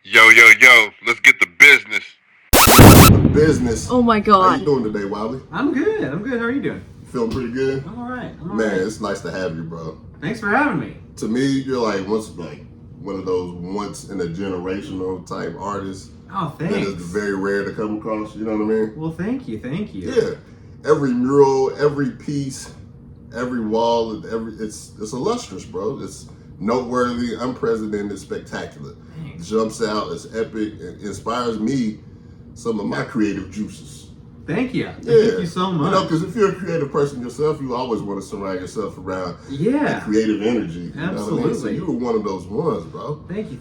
Yo, yo, yo, let's get the business. Business. Oh my How god. you doing today, Wylie? I'm good. How are you doing? Feeling pretty good? I'm all right. Man, it's nice to have you, bro. Thanks for having me. To me, you're like one of those once in a generational type artists Oh, that thanks. is very rare to come across. You know what I mean? Well, thank you. Yeah. Every mural, every piece, every wall, it's illustrious, bro. It's noteworthy, unprecedented, spectacular. Thanks. Jumps out, it's epic, it inspires me some of my creative juices. Thank you. Yeah. Thank you so much. You know, because if you're a creative person yourself, you always want to surround yourself around Yeah. creative energy. You know what I mean? So Absolutely. you were one of those ones, bro. Thank you.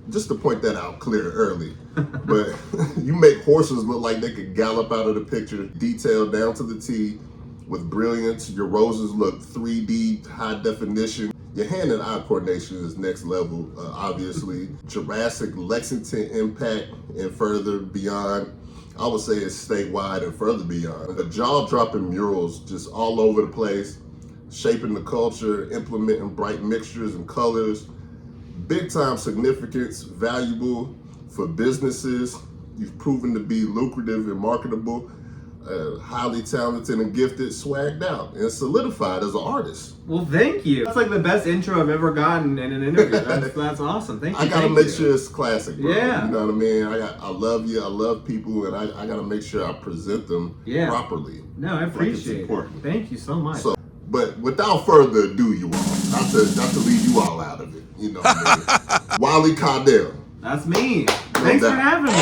Just to point that out clear early. But you make horses look like they could gallop out of the picture, detailed down to the T with brilliance. Your roses look 3D, high definition. Your hand and eye coordination is next level, obviously. Jurassic Lexington impact and further beyond. I would say it's statewide and further beyond. The jaw-dropping murals just all over the place, shaping the culture, implementing bright mixtures and colors. Big time significance, valuable for businesses. You've proven to be lucrative and marketable, highly talented and gifted, swagged out, and solidified as an artist. Well, thank you. That's like the best intro I've ever gotten in an interview. That's awesome. Thank you. I gotta thank make you. sure it's classic, bro. Yeah. You know what I mean? I love you. I love people, and I gotta make sure I present them properly. No, I appreciate it. Important. Thank you so much. So, but without further ado, you all, not to leave you all out of it. You know what I mean? Wylie Caudill. That's me. Thanks for having me.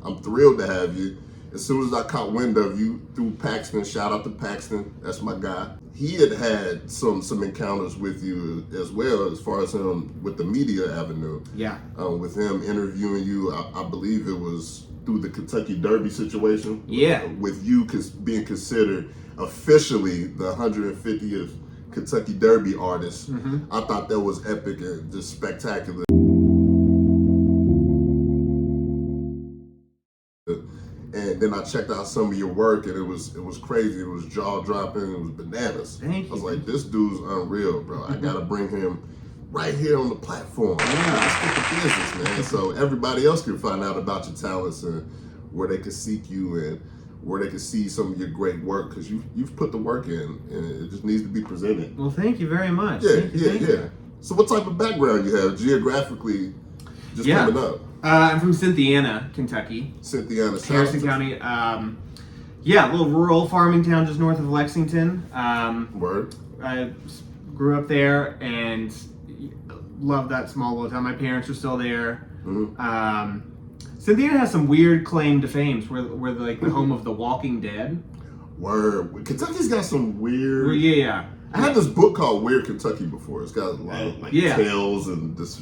I'm thrilled to have you. As soon as I caught wind of you through Paxton, shout out to Paxton, that's my guy. He had some encounters with you as well, as far as him with the media avenue. Yeah. With him interviewing you, I believe it was through the Kentucky Derby situation. Yeah. With you being considered officially the 150th Kentucky Derby artist. Mm-hmm. I thought that was epic and just spectacular. And then I checked out some of your work, and it was crazy. It was jaw dropping. It was bananas. Thank you. I was like, this dude's unreal, bro. I gotta bring him right here on the platform. Yeah. Let's get the business, man. So everybody else can find out about your talents and where they can seek you and where they can see some of your great work, because you've put the work in, and it just needs to be presented. Well, thank you very much. Yeah, Thank you. So what type of background you have geographically, just coming up? I'm from Cynthiana, Kentucky. Cynthiana, Harrison County. A little rural farming town just north of Lexington. Word. I grew up there and loved that small little town. My parents are still there. Mm-hmm. Cynthiana has some weird claim to fame. We're like the home of The Walking Dead. Word. Kentucky's got some weird. Well, yeah. I had this book called Weird Kentucky before. It's got a lot of tales and this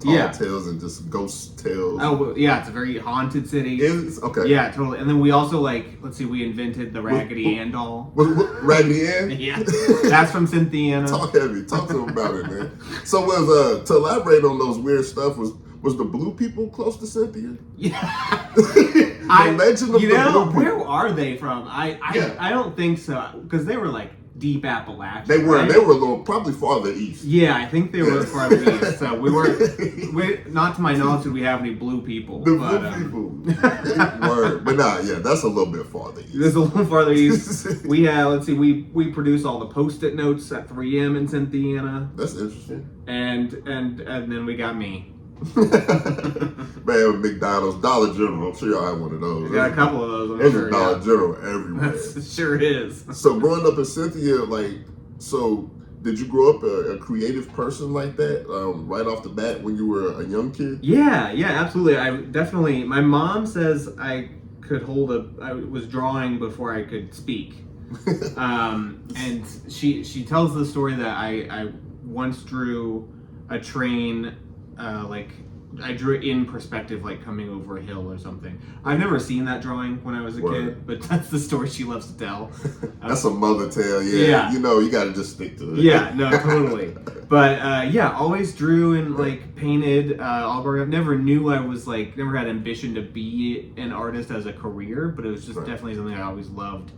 tall tales and just ghost tales. Oh, well, yeah, it's a very haunted city. It's okay. Yeah, totally. And then we also we invented the Raggedy Ann doll. What, Raggedy Ann? Yeah, that's from Cynthiana. Talk heavy. Talk to them about it, man. So was to elaborate on those weird stuff, was the blue people close to Cynthia? Yeah. The legend of the blue people. Where are they from? I don't think so, because they were like deep Appalachia. They were. Right? They were a little, probably farther east. Yeah, I think they were farther east. So we not to my knowledge did we have any blue people. The blue people. Word. But that's a little bit farther east. There's a little farther east. We have, we produce all the Post-it notes at 3M in Cynthiana. That's interesting. And then we got me. Man, McDonald's, Dollar General. I'm sure y'all have one of those. We got a couple of those. There's a Dollar General everywhere. That sure is. So growing up in Cynthia, did you grow up a creative person like that right off the bat when you were a young kid? Yeah, absolutely. My mom says I was drawing before I could speak. And she tells the story that I once drew a train, I drew it in perspective, like coming over a hill or something. I've never seen that drawing when I was a kid, but that's the story she loves to tell. That's a mother tale, yeah. You know, you got to just stick to it. Yeah, no, totally. But always drew and painted all growing up. Never knew never had ambition to be an artist as a career, but it was just definitely something I always loved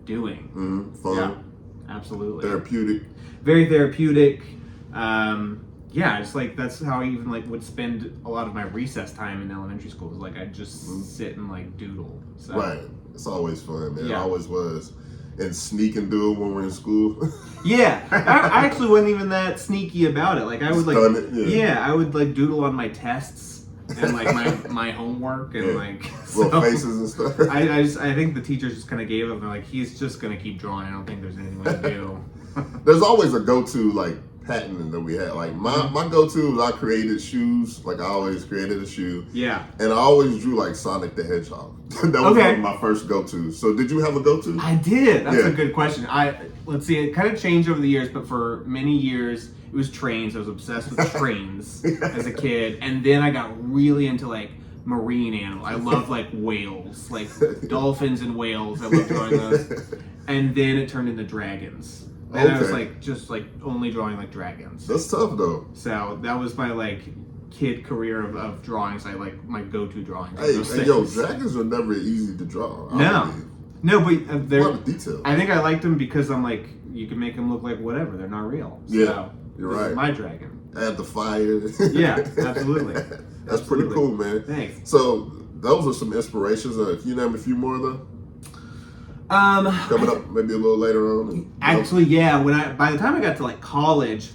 doing. Mm-hmm. Fun. Yeah, absolutely. Therapeutic. Very therapeutic. yeah, it's like that's how I even like would spend a lot of my recess time in elementary school. Was like I'd just sit and like doodle. So. Right. It's always fun, man. It Yeah. always was. And sneak and do it when we're in school. Yeah, I actually wasn't even that sneaky about it. Like I would like, I would like doodle on my tests and like my homework and like little faces and stuff. I think the teachers just kind of gave up. They're like, he's just gonna keep drawing. I don't think there's anything we can do. There's always a go-to like pattern that we had. Like my go-to was I created shoes. Like I always created a shoe. Yeah. And I always drew like Sonic the Hedgehog. That was one of my first go-to. So did you have a go-to? I did. That's a good question. Let's see, it kind of changed over the years, but for many years it was trains. I was obsessed with trains as a kid. And then I got really into like marine animals. I love like whales, like dolphins and whales. I love drawing those. And then it turned into dragons. And I was like just like only drawing like dragons. That's tough though. So that was my like kid career of drawings. I like my go-to drawings. Hey, dragons are never easy to draw. No, but they're a lot of detail. I think I liked them because I'm like, you can make them look like whatever. They're not real. So yeah, you're right. My dragon. Add the fire. Yeah, absolutely. That's pretty cool, man. Thanks. So those are some inspirations. Can you name a few more though? Coming up maybe a little later on. Actually, yeah. By the time I got to like college,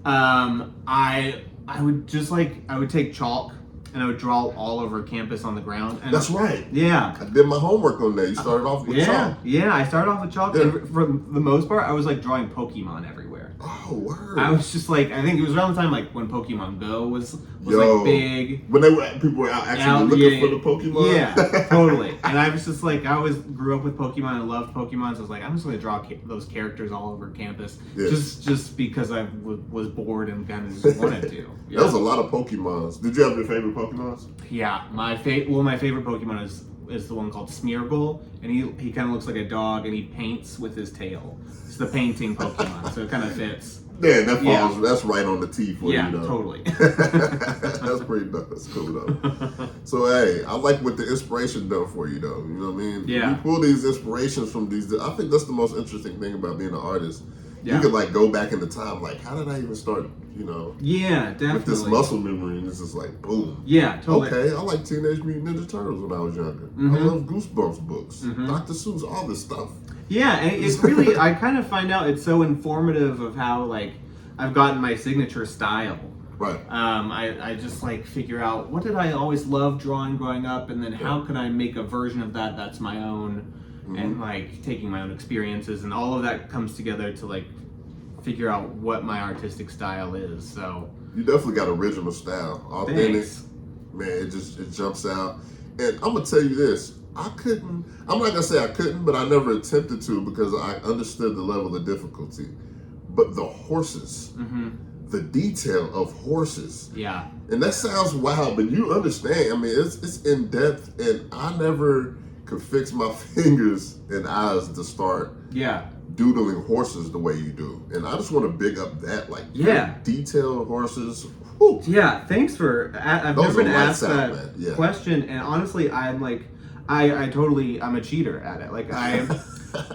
I would just I would take chalk and I would draw all over campus on the ground. And that's right. Yeah. I did my homework on that. You started off with chalk. Yeah, I started off with chalk. Yeah. And for the most part, I was like drawing Pokemon everywhere. Oh, word. I was just like, I think it was around the time like when Pokemon Go was like big. When people were out actually looking for the Pokemon. Yeah, totally. And I was just like, I always grew up with Pokemon and loved Pokemon, so I was like, I'm just going to draw those characters all over campus, just because I was bored and kind of just wanted to. There was a lot of Pokemons. Did you have your favorite Pokemons? Yeah, my favorite Pokemon is the one called Smeargle, and he kind of looks like a dog, and he paints with his tail. It's the painting Pokemon, so it kind of fits. Yeah, that falls. That's right on the T for you, though. Yeah, totally. That's pretty dope. That's cool, though. So, hey, I like what the inspiration done for you, though. You know what I mean? Yeah. You pull these inspirations from these. I think that's the most interesting thing about being an artist. Yeah. You could go back in the time, how did I even start? Yeah, definitely. With this muscle memory, and it's just boom. Yeah, totally. Okay, I like Teenage Mutant Ninja Turtles when I was younger. Mm-hmm. I love Goosebumps books, Dr. Seuss, all this stuff. Yeah, and it's really, I kind of find out it's so informative of how I've gotten my signature style. Right. I just figure out what did I always love drawing growing up, and then how can I make a version of that that's my own, and taking my own experiences, and all of that comes together to figure out what my artistic style is. So you definitely got original style, authentic. Thanks. Man, it jumps out. And I'm gonna tell you this. I'm not gonna say I couldn't, but I never attempted to because I understood the level of difficulty. But the horses, the detail of horses. Yeah. And that sounds wild, but you understand. I mean, it's in depth, and I never could fix my fingers and eyes to start doodling horses the way you do. And I just want to big up that, detailed horses. Whew. Yeah, thanks for. I've never been asked that question, and honestly, I'm I'm a cheater at it.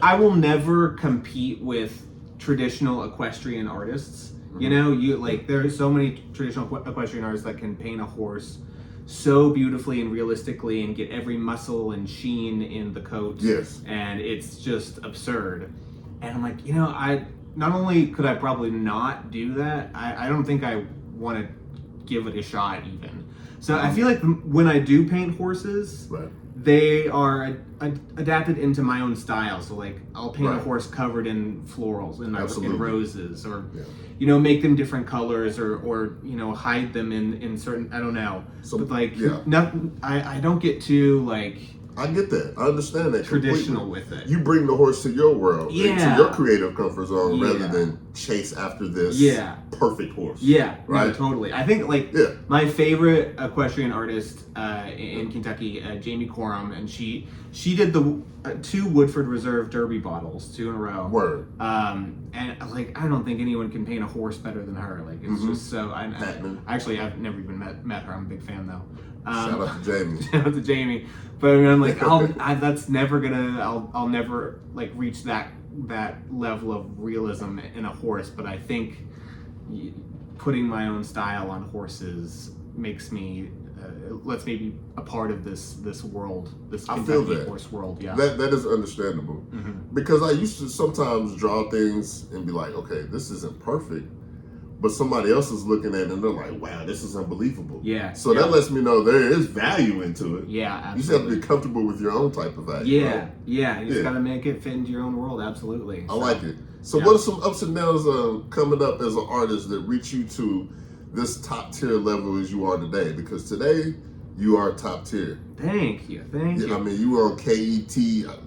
I will never compete with traditional equestrian artists. You know, there are so many traditional equestrian artists that can paint a horse so beautifully and realistically and get every muscle and sheen in the coat. Yes. And it's just absurd. And I'm like, I not only could I probably not do that, I don't think I want to give it a shot even. So I feel like when I do paint horses, they are adapted into my own style. So I'll paint a horse covered in florals in roses, or make them different colors, or hide them in certain, I don't know. So, but nothing. I don't get too I get that. I understand that. Traditional completely. with it. You bring the horse to your world, to your creative comfort zone, rather than chase after this perfect horse. Yeah, right. No, totally. I think my favorite equestrian artist in Kentucky, Jamie Coram, and she did the 2 Woodford Reserve Derby bottles, 2 in a row. Word. And I don't think anyone can paint a horse better than her. It's just so. Actually, I've never even met her. I'm a big fan though. Shout out to Jamie. Shout out to Jamie. But I'm that's never gonna. I'll never reach that level of realism in a horse. But I think putting my own style on horses makes me lets me be a part of this world, this I feel Kentucky that. horse world. Yeah, That is understandable. Because I used to sometimes draw things and be like, okay, this isn't perfect, but somebody else is looking at it and they're like, wow, this is unbelievable. Yeah. So that lets me know there is value into it. Yeah, You just have to absolutely. be comfortable with your own type of value. Yeah, right? yeah. You just Yeah. got to make it fit into your own world. Absolutely. I like it. So Yeah. what are some ups and downs coming up as an artist that reach you to this top tier level as you are today? Because today you are top tier. Thank you. I mean, you were on KET,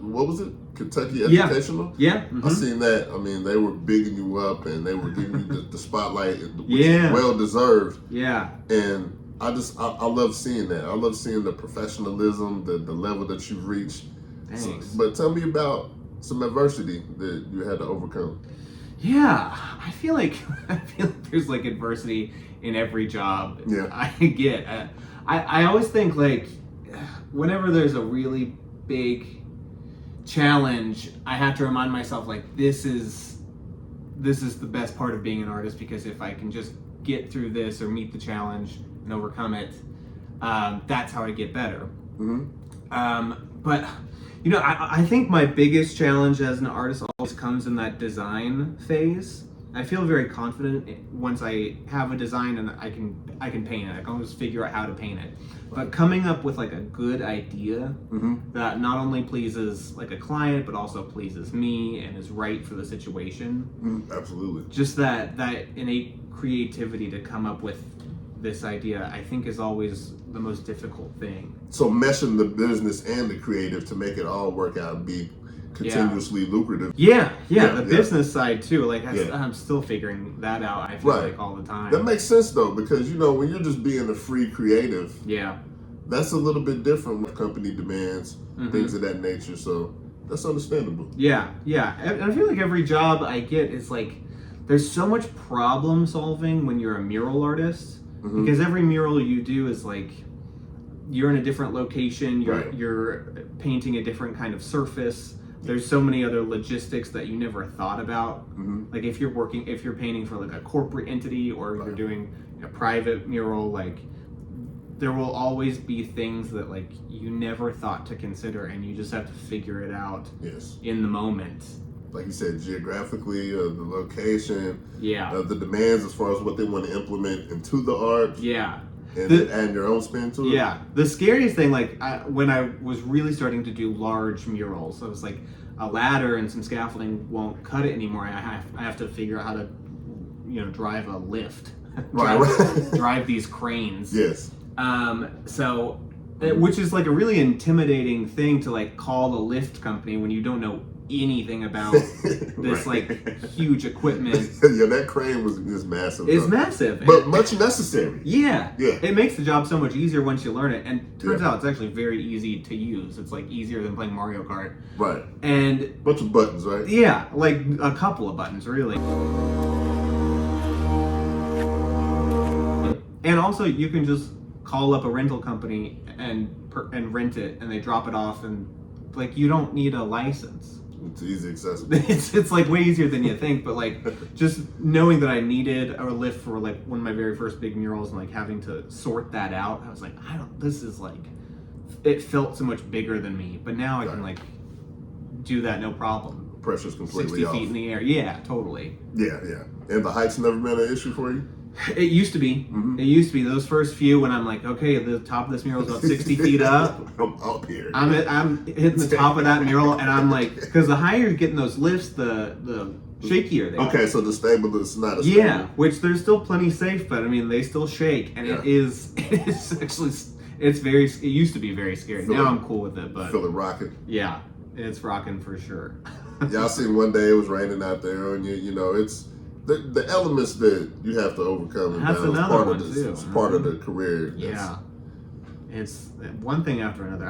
what was it? Kentucky Yeah. Educational? Yeah. I seen that. I mean, they were bigging you up and they were giving you the spotlight, which Yeah. is well deserved. Yeah. And I love seeing that. I love seeing the professionalism, the level that you've reached. Thanks. But tell me about some adversity that you had to overcome. Yeah, I feel like there's like adversity in every job Yeah. I get. I always think like whenever there's a really big challenge, I have to remind myself like this is the best part of being an artist, because if I can just get through this or meet the challenge and overcome it, that's how I get better. But you know, I think my biggest challenge as an artist always comes in that design phase. I feel very confident once I have a design and I can paint it. I can always figure out how to paint it. But coming up with like a good idea that not only pleases like a client but also pleases me and is right for the situation. Absolutely. Just that innate creativity to come up with this idea, I think, is always the most difficult thing. So meshing the business and the creative to make it all work out and be continuously lucrative. Yeah, Yeah, the business side too. Like Yeah. I'm still figuring that out. I feel Right. like all the time. That makes sense though, because you know when you're just being a free creative, Yeah. that's a little bit different with company demands, things of that nature. So that's understandable. Yeah. And I feel like every job I get is like there's so much problem solving when you're a mural artist, because every mural you do is like you're in a different location. You're painting a different kind of surface. There's so many other logistics that you never thought about. Like if you're painting for like a corporate entity or you're doing a private mural, like there will always be things that like you never thought to consider, and you just have to figure it out in the moment. Like you said, geographically, the location, Yeah. the demands as far as what they want to implement into the art, Yeah. and then add your own spin to it. Yeah. The scariest thing, like when I was really starting to do large murals, I was like, a ladder and some scaffolding won't cut it anymore. I have to figure out how to, drive a lift, drive these cranes. Yes. So, which is like a really intimidating thing to like call the lift company when you don't know anything about this like huge equipment. Yeah, that crane is massive. It's though. massive, but much necessary. Yeah. Yeah. It makes the job so much easier once you learn it, and turns Yeah. out it's actually very easy to use. It's like easier than playing Mario Kart. Right. And Bunch of buttons, right? yeah, like a couple of buttons, really. And also, you can just call up a rental company and rent it, and they drop it off, and like you don't need a license. It's easy accessible. It's like way easier than you think, but like just knowing that I needed a lift for like one of my very first big murals and like having to sort that out, I was like, this is like, it felt so much bigger than me, but now I can like do that no problem. Pressure's completely 60 off. feet in the air. Yeah, totally. Yeah. And the height's never been an issue for you? It used to be. It used to be. Those first few when I'm like, okay, the top of this mural is about 60 feet up. I'm up here. I'm hitting the top of that mural, and I'm like, because the higher you get in those lifts, the shakier they are. Okay, so the stable is not a stable. Yeah, which they're still plenty safe, but I mean, they still shake, and it is actually, it used to be very scary. Now I'm cool with it, but Feel it rocking. yeah, it's rocking for sure. Yeah, I seen one day it was raining out there, and it's the elements that you have to overcome. And That's balance. another Part one, of too. It's part of the career. Yeah, it's one thing after another.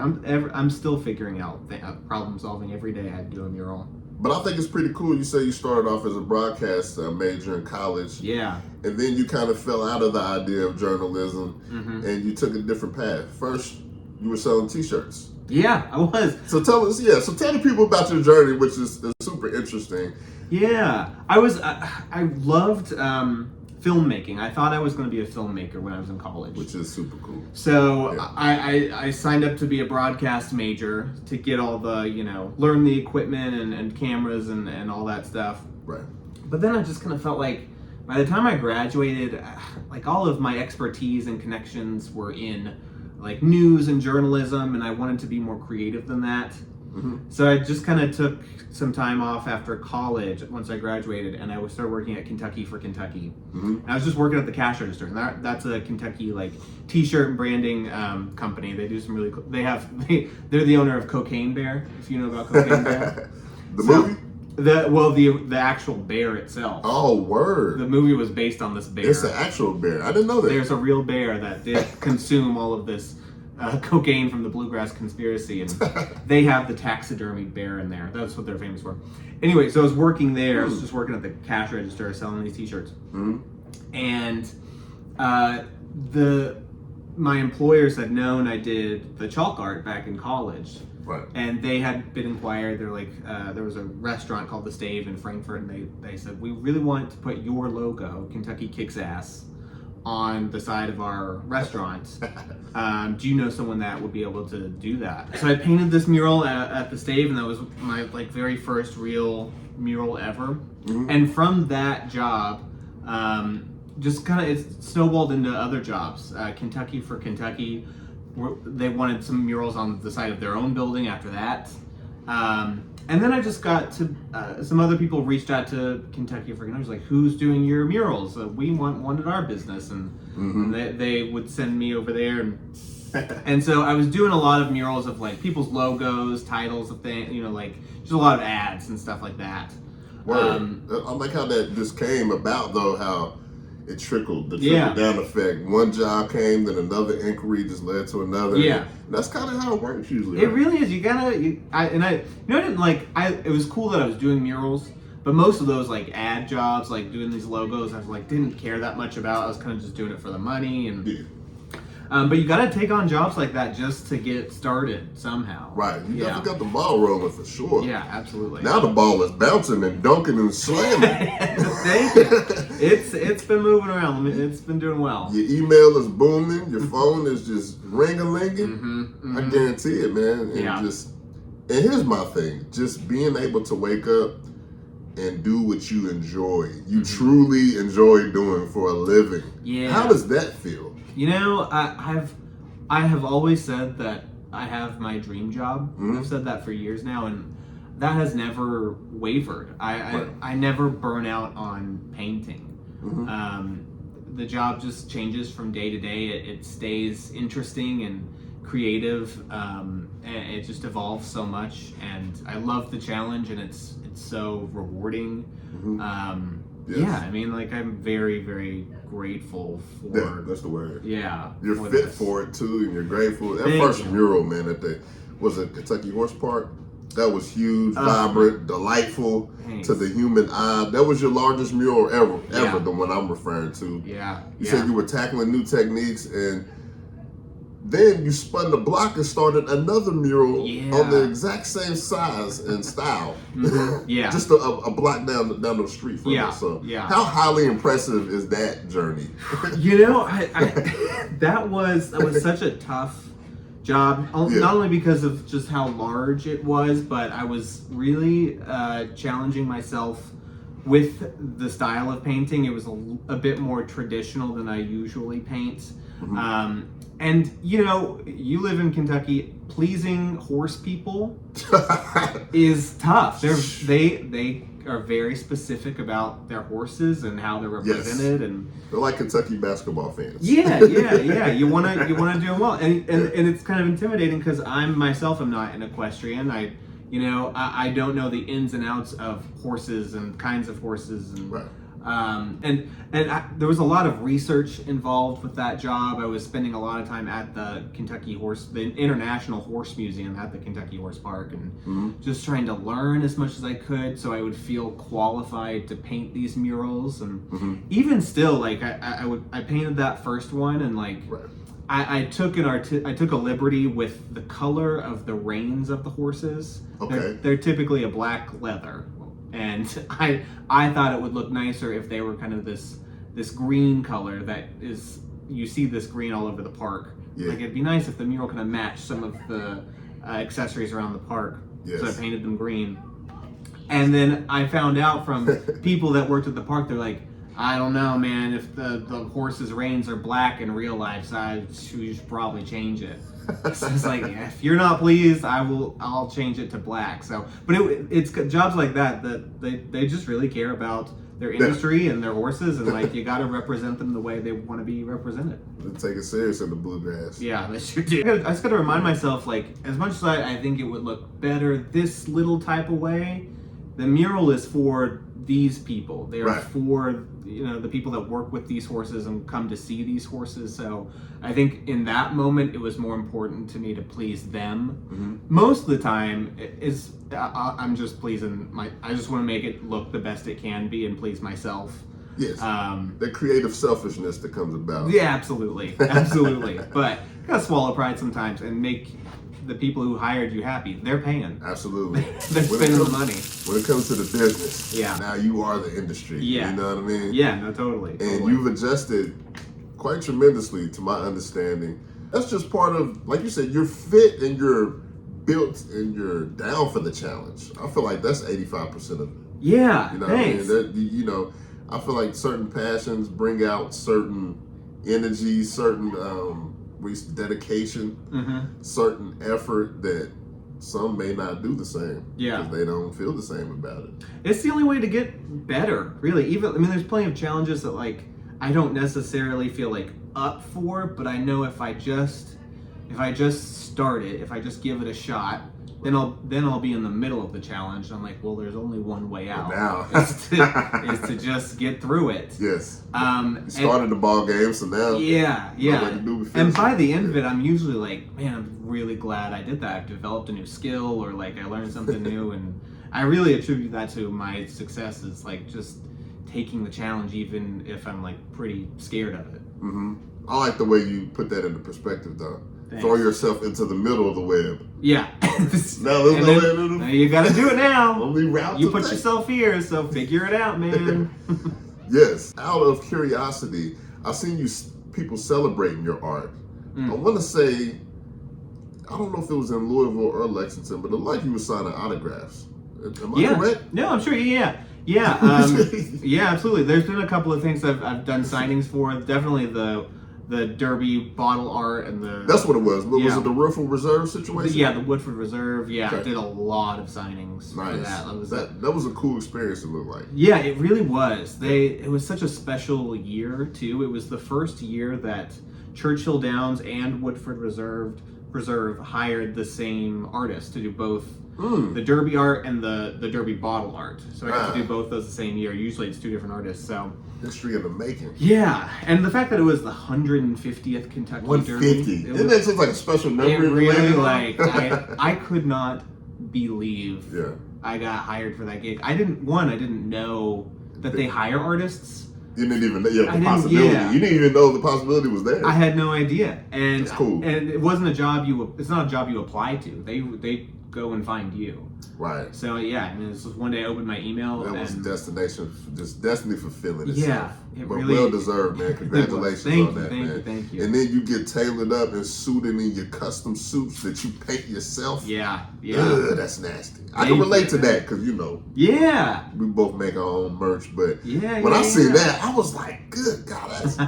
I'm still figuring out problem solving every day. I do a mural. But I think it's pretty cool. You say you started off as a broadcast major in college. Yeah. And then you kind of fell out of the idea of journalism, and you took a different path. First, you were selling T-shirts. Yeah, I was. So tell the people about your journey, which is super interesting. Yeah, I was. I loved filmmaking. I thought I was going to be a filmmaker when I was in college. Which is super cool. So Yeah. I signed up to be a broadcast major to get all the, learn the equipment and cameras and all that stuff. Right. But then I just kind of felt like by the time I graduated, like all of my expertise and connections were in like news and journalism, and I wanted to be more creative than that. Mm-hmm. So I just kind of took some time off after college once I graduated, and I started working at Kentucky for Kentucky. Mm-hmm. And I was just working at the cash register, and that's a Kentucky like T-shirt and branding company. They do some really cool. They're the owner of Cocaine Bear, if you know about Cocaine Bear. The movie? The actual bear itself. Oh, word. The movie was based on this bear. It's an actual bear. I didn't know that. There's a real bear that did consume all of this cocaine from the Bluegrass Conspiracy, and they have the taxidermied bear in there. That's what they're famous for. Anyway, so I was working there. I was just working at the cash register selling these T-shirts. Mm-hmm. And my employers had known I did the chalk art back in college. Right. And they had been inquired. They're like, there was a restaurant called The Stave in Frankfurt, and they said, we really want to put your logo, Kentucky Kicks Ass, on the side of our restaurant. Do you know someone that would be able to do that? So I painted this mural at The Stave, and that was my like very first real mural ever. Mm-hmm. And from that job, just kind of it snowballed into other jobs. Kentucky for Kentucky. They wanted some murals on the side of their own building after that. And then I just got to, some other people reached out to Kentucky for Kentucky. I was like, who's doing your murals? We want one at our business. And they would send me over there. And so I was doing a lot of murals of like people's logos, titles of things, like just a lot of ads and stuff like that. Word. I like how that just came about though, how it trickled, the trickle down effect. One job came, then another inquiry just led to another. Yeah. And that's kind of how it works usually. It really is. I didn't like, it was cool that I was doing murals, but most of those like ad jobs, like doing these logos, I was like, didn't care that much about. I was kind of just doing it for the money. But you got to take on jobs like that just to get started somehow. Right. You definitely got the ball rolling for sure. Yeah, absolutely. Now the ball is bouncing and dunking and slamming. Thank you. It's been moving around. It's been doing well. Your email is booming. Your phone is just ring-a-linging. I guarantee it, man. And here's my thing. Just being able to wake up and do what you enjoy. You truly enjoy doing for a living. Yeah. How does that feel? I have always said that I have my dream job. I've said that for years now, and that has never wavered. I never burn out on painting. The job just changes from day to day. It stays interesting and creative, and it just evolves so much. And I love the challenge, and it's so rewarding. Yes. Yeah, I mean, like I'm very, very grateful for. Yeah, that's the word. Yeah, You're fit for it too, and you're grateful. That Thank first you. mural, man, at the Kentucky Horse Park, that was huge, vibrant, delightful Thanks. to the human eye. That was your largest mural ever, Yeah. the one I'm referring to. Yeah. You said you were tackling new techniques, and then you spun the block and started another mural on the exact same size and style. Yeah. Just a block down the street from us. So how highly impressive is that journey? I that was such a tough job, not only because of just how large it was, but I was really challenging myself with the style of painting. It was a bit more traditional than I usually paint. And you live in Kentucky. Pleasing horse people is tough. They are very specific about their horses and how they're represented, and they're like Kentucky basketball fans. Yeah. You wanna do them well, and it's kind of intimidating because I myself am not an equestrian. I don't know the ins and outs of horses and kinds of horses, and there was a lot of research involved with that job. I was spending a lot of time at the International Horse Museum at the Kentucky Horse Park, and just trying to learn as much as I could so I would feel qualified to paint these murals. And even still, like I painted that first one, and like I took a liberty with the color of the reins of the horses. Okay. They're typically a black leather. And I thought it would look nicer if they were kind of this this green color that is, you see this green all over the park. Yeah. Like, it'd be nice if the mural kind of matched some of the accessories around the park. Yes. So I painted them green. And then I found out from people that worked at the park, they're like, I don't know, man, if the horse's reins are black in real life, so we should probably change it. So it's like, yeah, if you're not pleased, I'll change it to black. So, but it's jobs like that they just really care about their industry and their horses, and like, you got to represent them the way they want to be represented. They take it serious in the bluegrass. Yeah, they sure do. I just got to remind myself, like, as much as I think it would look better this little type of way, the mural is for these people. They are for, the people that work with these horses and come to see these horses. So I think in that moment, it was more important to me to please them. Mm-hmm. Most of the time, I'm just pleasing I just want to make it look the best it can be and please myself. Yes. The creative selfishness that comes about. Yeah, absolutely. Absolutely. But you gotta swallow pride sometimes and make the people who hired you happy. They're paying. Absolutely. They're spending the money. When it comes to the business, yeah, now you are the industry. Yeah. You know what I mean? Yeah, no, totally. And you've adjusted quite tremendously, to my understanding. That's just part of, like you said, you're fit and you're built and you're down for the challenge. I feel like that's 85% of it. Yeah, you know thanks. What I mean? I feel like certain passions bring out certain energy, certain dedication, mm-hmm. certain effort that some may not do the same. Yeah. Because they don't feel the same about it. It's the only way to get better, really. There's plenty of challenges that, like, I don't necessarily feel like up for, but I know if I just start it, if I just give it a shot, then I'll be in the middle of the challenge. I'm like, well, there's only one way out. Now is to just get through it. Yes. You started the ball game, so now yeah. And by the end it. of it, I'm usually like, man, I'm really glad I did that. I've developed a new skill, or like I learned something new, and I really attribute that to my success. Is like just taking the challenge, even if I'm like pretty scared of it. Mm-hmm. I like the way you put that into perspective, though. Thanks. Throw yourself into the middle of the web. Yeah. Now there's no way. You got to do it now. Only route you put yourself here, so figure it out, man. Yes. Out of curiosity, I've seen people celebrating your art. I want to say, I don't know if it was in Louisville or Lexington, but it looked like you were signing autographs. Am I correct? No, I'm sure. Yeah. Yeah, absolutely. There's been a couple of things I've done signings for. Definitely the Derby bottle art and the... That's what it was. Was it the Woodford Reserves situation? Yeah, the Woodford Reserve. Yeah, okay. I did a lot of signings for that. That was a cool experience, it looked like. Yeah, it really was. It was such a special year, too. It was the first year that Churchill Downs and Woodford Reserve hired the same artist to do both the Derby art and the Derby bottle art. So I got to do both those the same year. Usually it's two different artists, so... History in the making. Yeah, and the fact that it was the 150th Kentucky 150. Derby. Isn't that just like a special number? It really, like, I could not believe Yeah. I got hired for that gig. I didn't know that they hire artists. You didn't even know the possibility. Yeah. You didn't even know the possibility was there. I had no idea. And it's cool. And it wasn't a job it's not a job you apply to. They go and find you. Right. So yeah, this was one day I opened my email. That was destiny fulfilling itself. Yeah, but really, well deserved, man. Congratulations on that, man. Thank you. And then you get tailored up and suited in your custom suits that you paint yourself. Yeah. Ugh, that's nasty. I can relate to that because Yeah. we both make our own merch, but when I seen that, I was like, good God, that's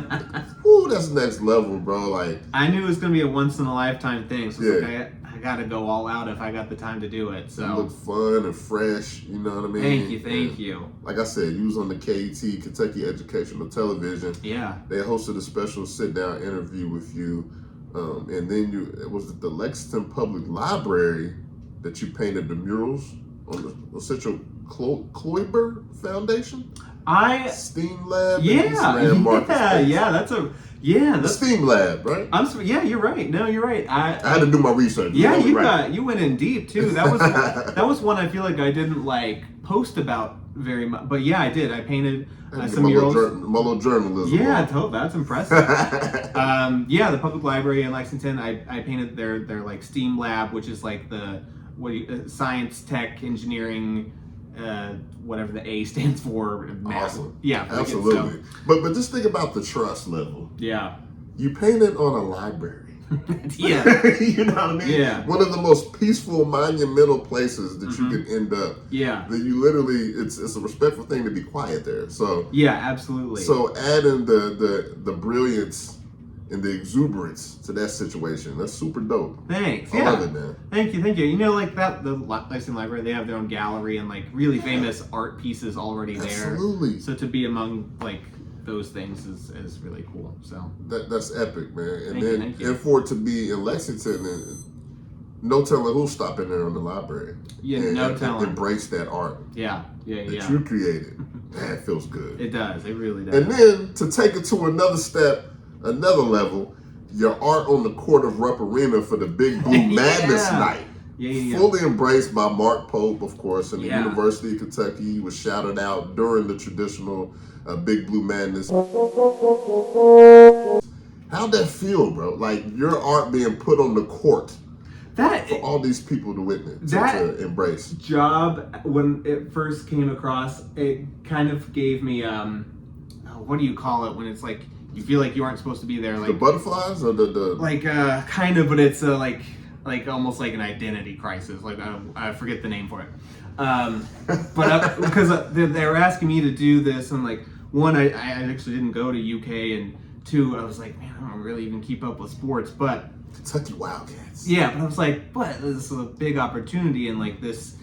next level, bro. Like, I knew it was gonna be a once in a lifetime thing. So it's like I gotta go all out if I got the time to do it. So you look fun and fresh, you know what I mean? Thank you. Like I said, you was on the KET, Kentucky Educational Television. Yeah. They hosted a special sit-down interview with you, and then it was at the Lexington Public Library that you painted the murals on the Central Kloiber Foundation. STEAM Lab. The STEAM Lab, right? You're right. No, you're right. I had to do my research. Yeah, you went in deep too. That was one I feel like I didn't post about very much. But yeah, I did. I painted some murals. My little journalism. Yeah, that's impressive. The public library in Lexington. I painted their like STEAM lab, which is like the science, tech, engineering, whatever the A stands for. Awesome. Yeah, absolutely. But just think about the trust level. Yeah. You painted on a library. Yeah. You know what I mean? Yeah. One of the most peaceful, monumental places that you could end up. Yeah. That you literally, it's a respectful thing to be quiet there. So yeah, absolutely. So adding the brilliance and the exuberance to that situation, that's super dope. Thanks. I love it, man. Thank you. You know, like that, the Lexington Library, they have their own gallery and like really famous art pieces already there. Absolutely. So to be among like those things is really cool. So that's epic, man. And thank you. And for it to be in Lexington, and no telling who'll stop in there on the library. Yeah, and, no telling. Embrace that art. Yeah. That you created. Man, it feels good. It does. It really does. And then to take it to another step, another level, your art on the court of Rupp Arena for the Big Blue Madness night. Fully embraced by Mark Pope, of course, and the University of Kentucky. He was shouted out during the traditional Big Blue Madness. How'd that feel, bro? Like your art being put on the court for all these people to witness, to embrace. Job, when it first came across, it kind of gave me, what do you call it when it's like, you feel like you aren't supposed to be there? Like the butterflies or the like kind of, but it's like almost like an identity crisis. Like I forget the name for it. But because they were asking me to do this, and like one, I actually didn't go to UK, and two, I was like, man, I don't really even keep up with sports, but Kentucky Wildcats. Yeah, but I was like, but this is a big opportunity, and like this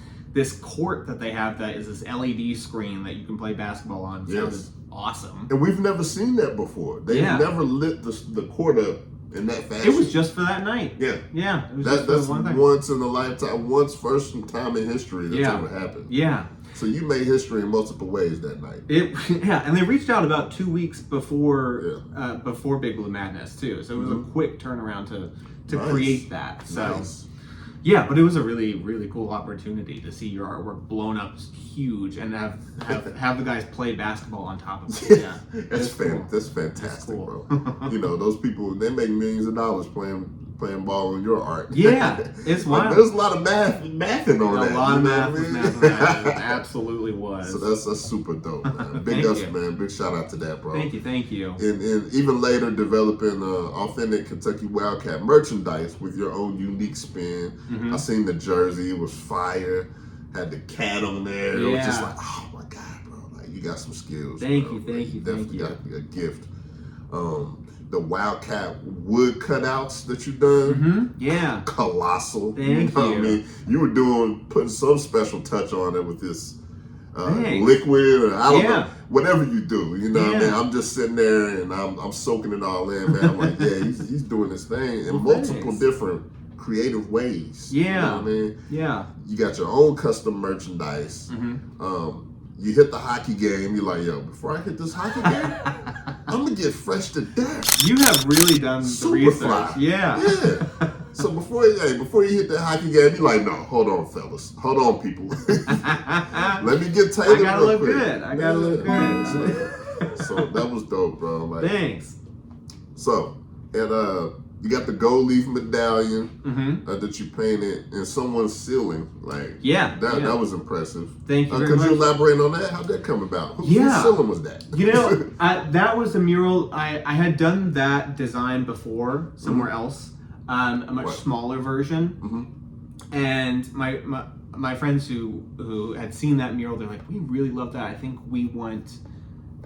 court that they have that is this LED screen that you can play basketball on. So it's awesome. And we've never seen that before. They've never lit the court up in that fashion. It was just for that night. Yeah. Yeah. It was that's once in a lifetime, first time in history that's ever happened. Yeah. So you made history in multiple ways that night. And they reached out about 2 weeks before Big Blue Madness too. So it was a quick turnaround to create that. So yeah, but it was a really, really cool opportunity to see your artwork blown up huge and have the guys play basketball on top of it. Yeah, that's fantastic, bro. You know, those people, they make millions of dollars playing ball on your art. Yeah, it's wild. There's a lot of mathing on that. A lot of math. Absolutely was. So that's super dope, man. Big ups, man. Big shout out to that, bro. Thank you. And even later developing authentic Kentucky Wildcat merchandise with your own unique spin. Mm-hmm. I seen the jersey. It was fire. Had the cat on there. It was just like, oh my God, bro. Like, you got some skills. Thank you. Definitely got a gift. The Wildcat wood cutouts that you done, colossal. Thank you. I mean, you were putting some special touch on it with this liquid, or I don't know, whatever you do. You know what I mean? I'm just sitting there and I'm soaking it all in, man. I'm like, he's doing this thing in multiple different creative ways. Yeah. You know what I mean? Yeah. You got your own custom merchandise. Mm-hmm. You hit the hockey game, you're like, yo, before I hit this hockey game, I'm gonna get fresh to death. You have really done the research. Fly. Yeah. So before you hit that hockey game, you're like, no, hold on, fellas. Hold on, people. Let me get tailored. I gotta look good. So that was dope, bro. Like, thanks. So, and you got the gold leaf medallion that you painted in someone's ceiling. Like, that was impressive. Thank you very much. Could you elaborate on that? How'd that come about? Whose ceiling was that? You know, that was a mural. I had done that design before somewhere else, a much smaller version. And my friends who had seen that mural, they're like, we really love that. I think we want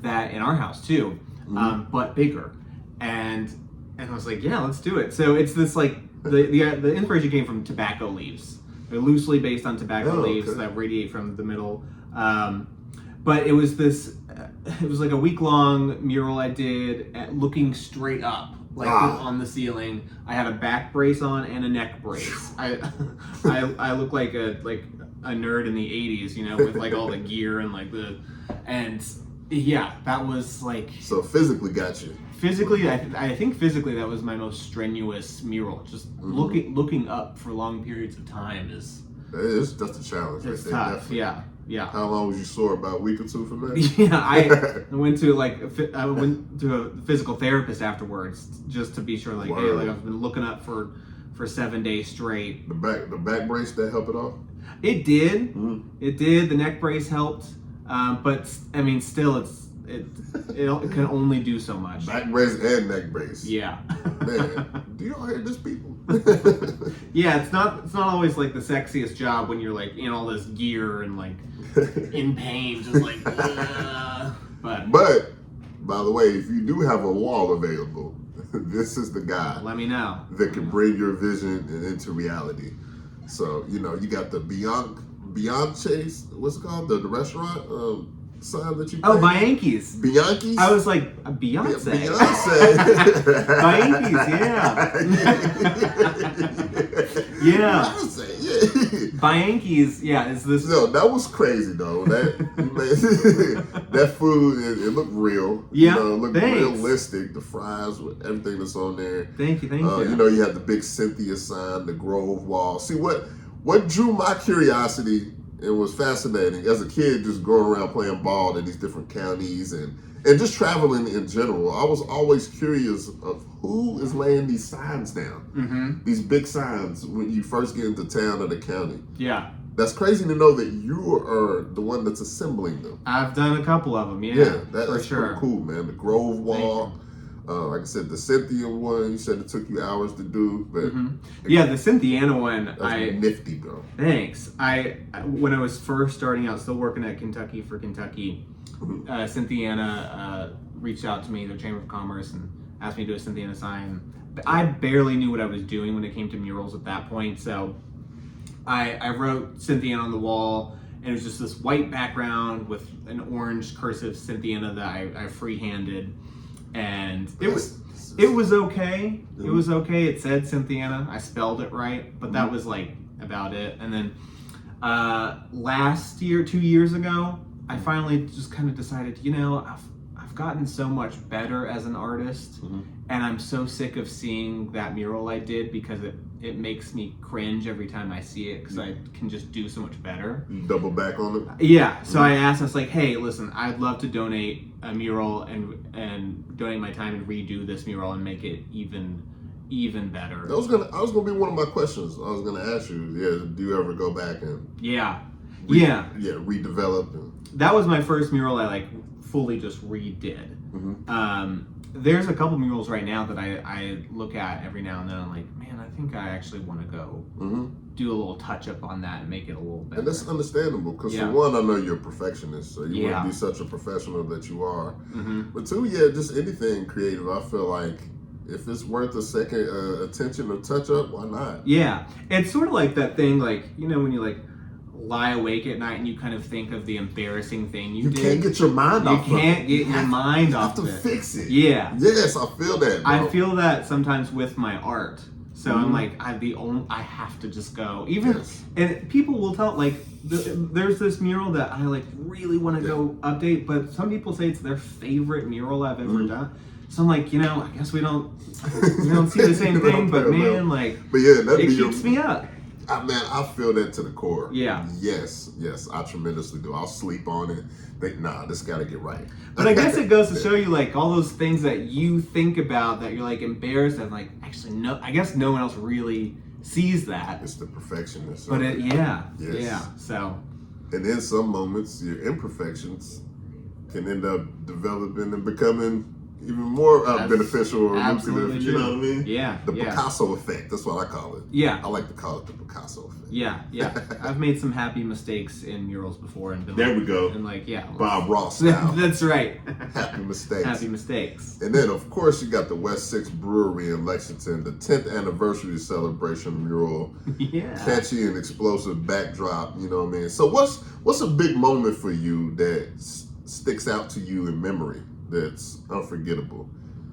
that in our house too, but bigger. And I was like, yeah, let's do it. So it's this like the inspiration came from tobacco leaves. They're loosely based on tobacco leaves that radiate from the middle. But it was it was like a week-long mural I did looking straight up, like on the ceiling. I had a back brace on and a neck brace. I look like a nerd in the 80s, you know, with like all the gear and like that was like. So physically got you. Physically, I think physically that was my most strenuous mural. Just looking up for long periods of time that's a challenge. It's tough. Definitely. Yeah. How long was you sore? About a week or two from that? Yeah, I went to a physical therapist afterwards just to be sure, like, hey, like I've been looking up for 7 days straight. The back brace that help it off? It did. Mhm. It did. The neck brace helped, but I mean, still, it can only do so much. Back brace and neck brace. Yeah. Man, do y'all hear this, people? Yeah, it's not always like the sexiest job when you're like in all this gear and like in pain, just like. But by the way, if you do have a wall available, this is the guy let me know that can bring your vision into reality. So you got the Bianche's, what's it called, the restaurant sign that you. Oh, Bianchi's. Bianchi's. I was like Beyonce. Beyonce. Bianchi's, yeah. Yeah. Beyonce, yeah. Bianchi's, yeah. Is this? No, that was crazy though. That food, it looked real. Yeah, it looked thanks. realistic. The fries with everything that's on there. Thank you. You had the big Cynthia sign, the Grove wall. See what drew my curiosity and was fascinating as a kid, just going around playing ball in these different counties and just traveling in general. I was always curious of who is laying these signs down. Mm-hmm. These big signs when you first get into town or the county. Yeah. That's crazy to know that you are the one that's assembling them. I've done a couple of them, That's sure. pretty cool, man. The Grove wall, like I said, the Cynthia one. You said it took you hours to do, but yeah, the Cynthiana one. that's nifty, bro. Thanks. When I was first starting out, still working at Kentucky for Kentucky, Cynthiana reached out to me, the Chamber of Commerce, and asked me to do a Cynthiana sign. I barely knew what I was doing when it came to murals at that point, so I wrote Cynthiana on the wall, and it was just this white background with an orange cursive Cynthiana that I freehanded, and it was okay. It was okay. It said Cynthiana. I spelled it right, but that was like about it. And then last year, 2 years ago, I finally just kind of decided, I've gotten so much better as an artist, and I'm so sick of seeing that mural I did because it makes me cringe every time I see it because I can just do so much better. You double back on it? Yeah. So I asked, I was like, hey, listen, I'd love to donate a mural and donate my time and redo this mural and make it even better. I was gonna be one of my questions. I was gonna ask you, do you ever go back and redevelop? That was my first mural I like fully just redid. There's a couple murals right now that I look at every now and then. I'm like, man, I think I actually want to go do a little touch up on that and make it a little better. And that's understandable because for one, I know you're a perfectionist, so you want to be such a professional that you are. But two, just anything creative. I feel like if it's worth a second attention or touch up, why not? Yeah, it's sort of like that thing, like when you like lie awake at night and you kind of think of the embarrassing thing you did. You can't get your mind off of it. You can't get your mind off of it. You have to fix it. Yeah. Yes, I feel that, bro. I feel that sometimes with my art. So I'm like, I have to just go. And people will tell, like, there's this mural that I like really want to go update, but some people say it's their favorite mural I've ever done. So I'm like, I guess we don't see the same thing, but man, like, it keeps me up. Man, I feel that to the core. Yeah. Yes, I tremendously do. I'll sleep on it. Think, this got to get right. But I guess it goes to show you, like, all those things that you think about that you're, like, embarrassed of, like, actually, no, I guess no one else really sees that. It's the perfectionist. But Yes. Yeah, so. And in some moments, your imperfections can end up developing and becoming even more beneficial or lucrative. You know what I mean? Yeah. The Picasso effect. That's what I call it. Yeah. I like to call it the Picasso effect. Yeah. I've made some happy mistakes in murals before and been there we go. And like, Bob Ross style. That's right. Happy mistakes. Happy mistakes. And then, of course, you got the West 6 Brewery in Lexington, the 10th anniversary celebration mural. Yeah. Catchy and explosive backdrop. You know what I mean? So, what's a big moment for you that sticks out to you in memory? That's unforgettable.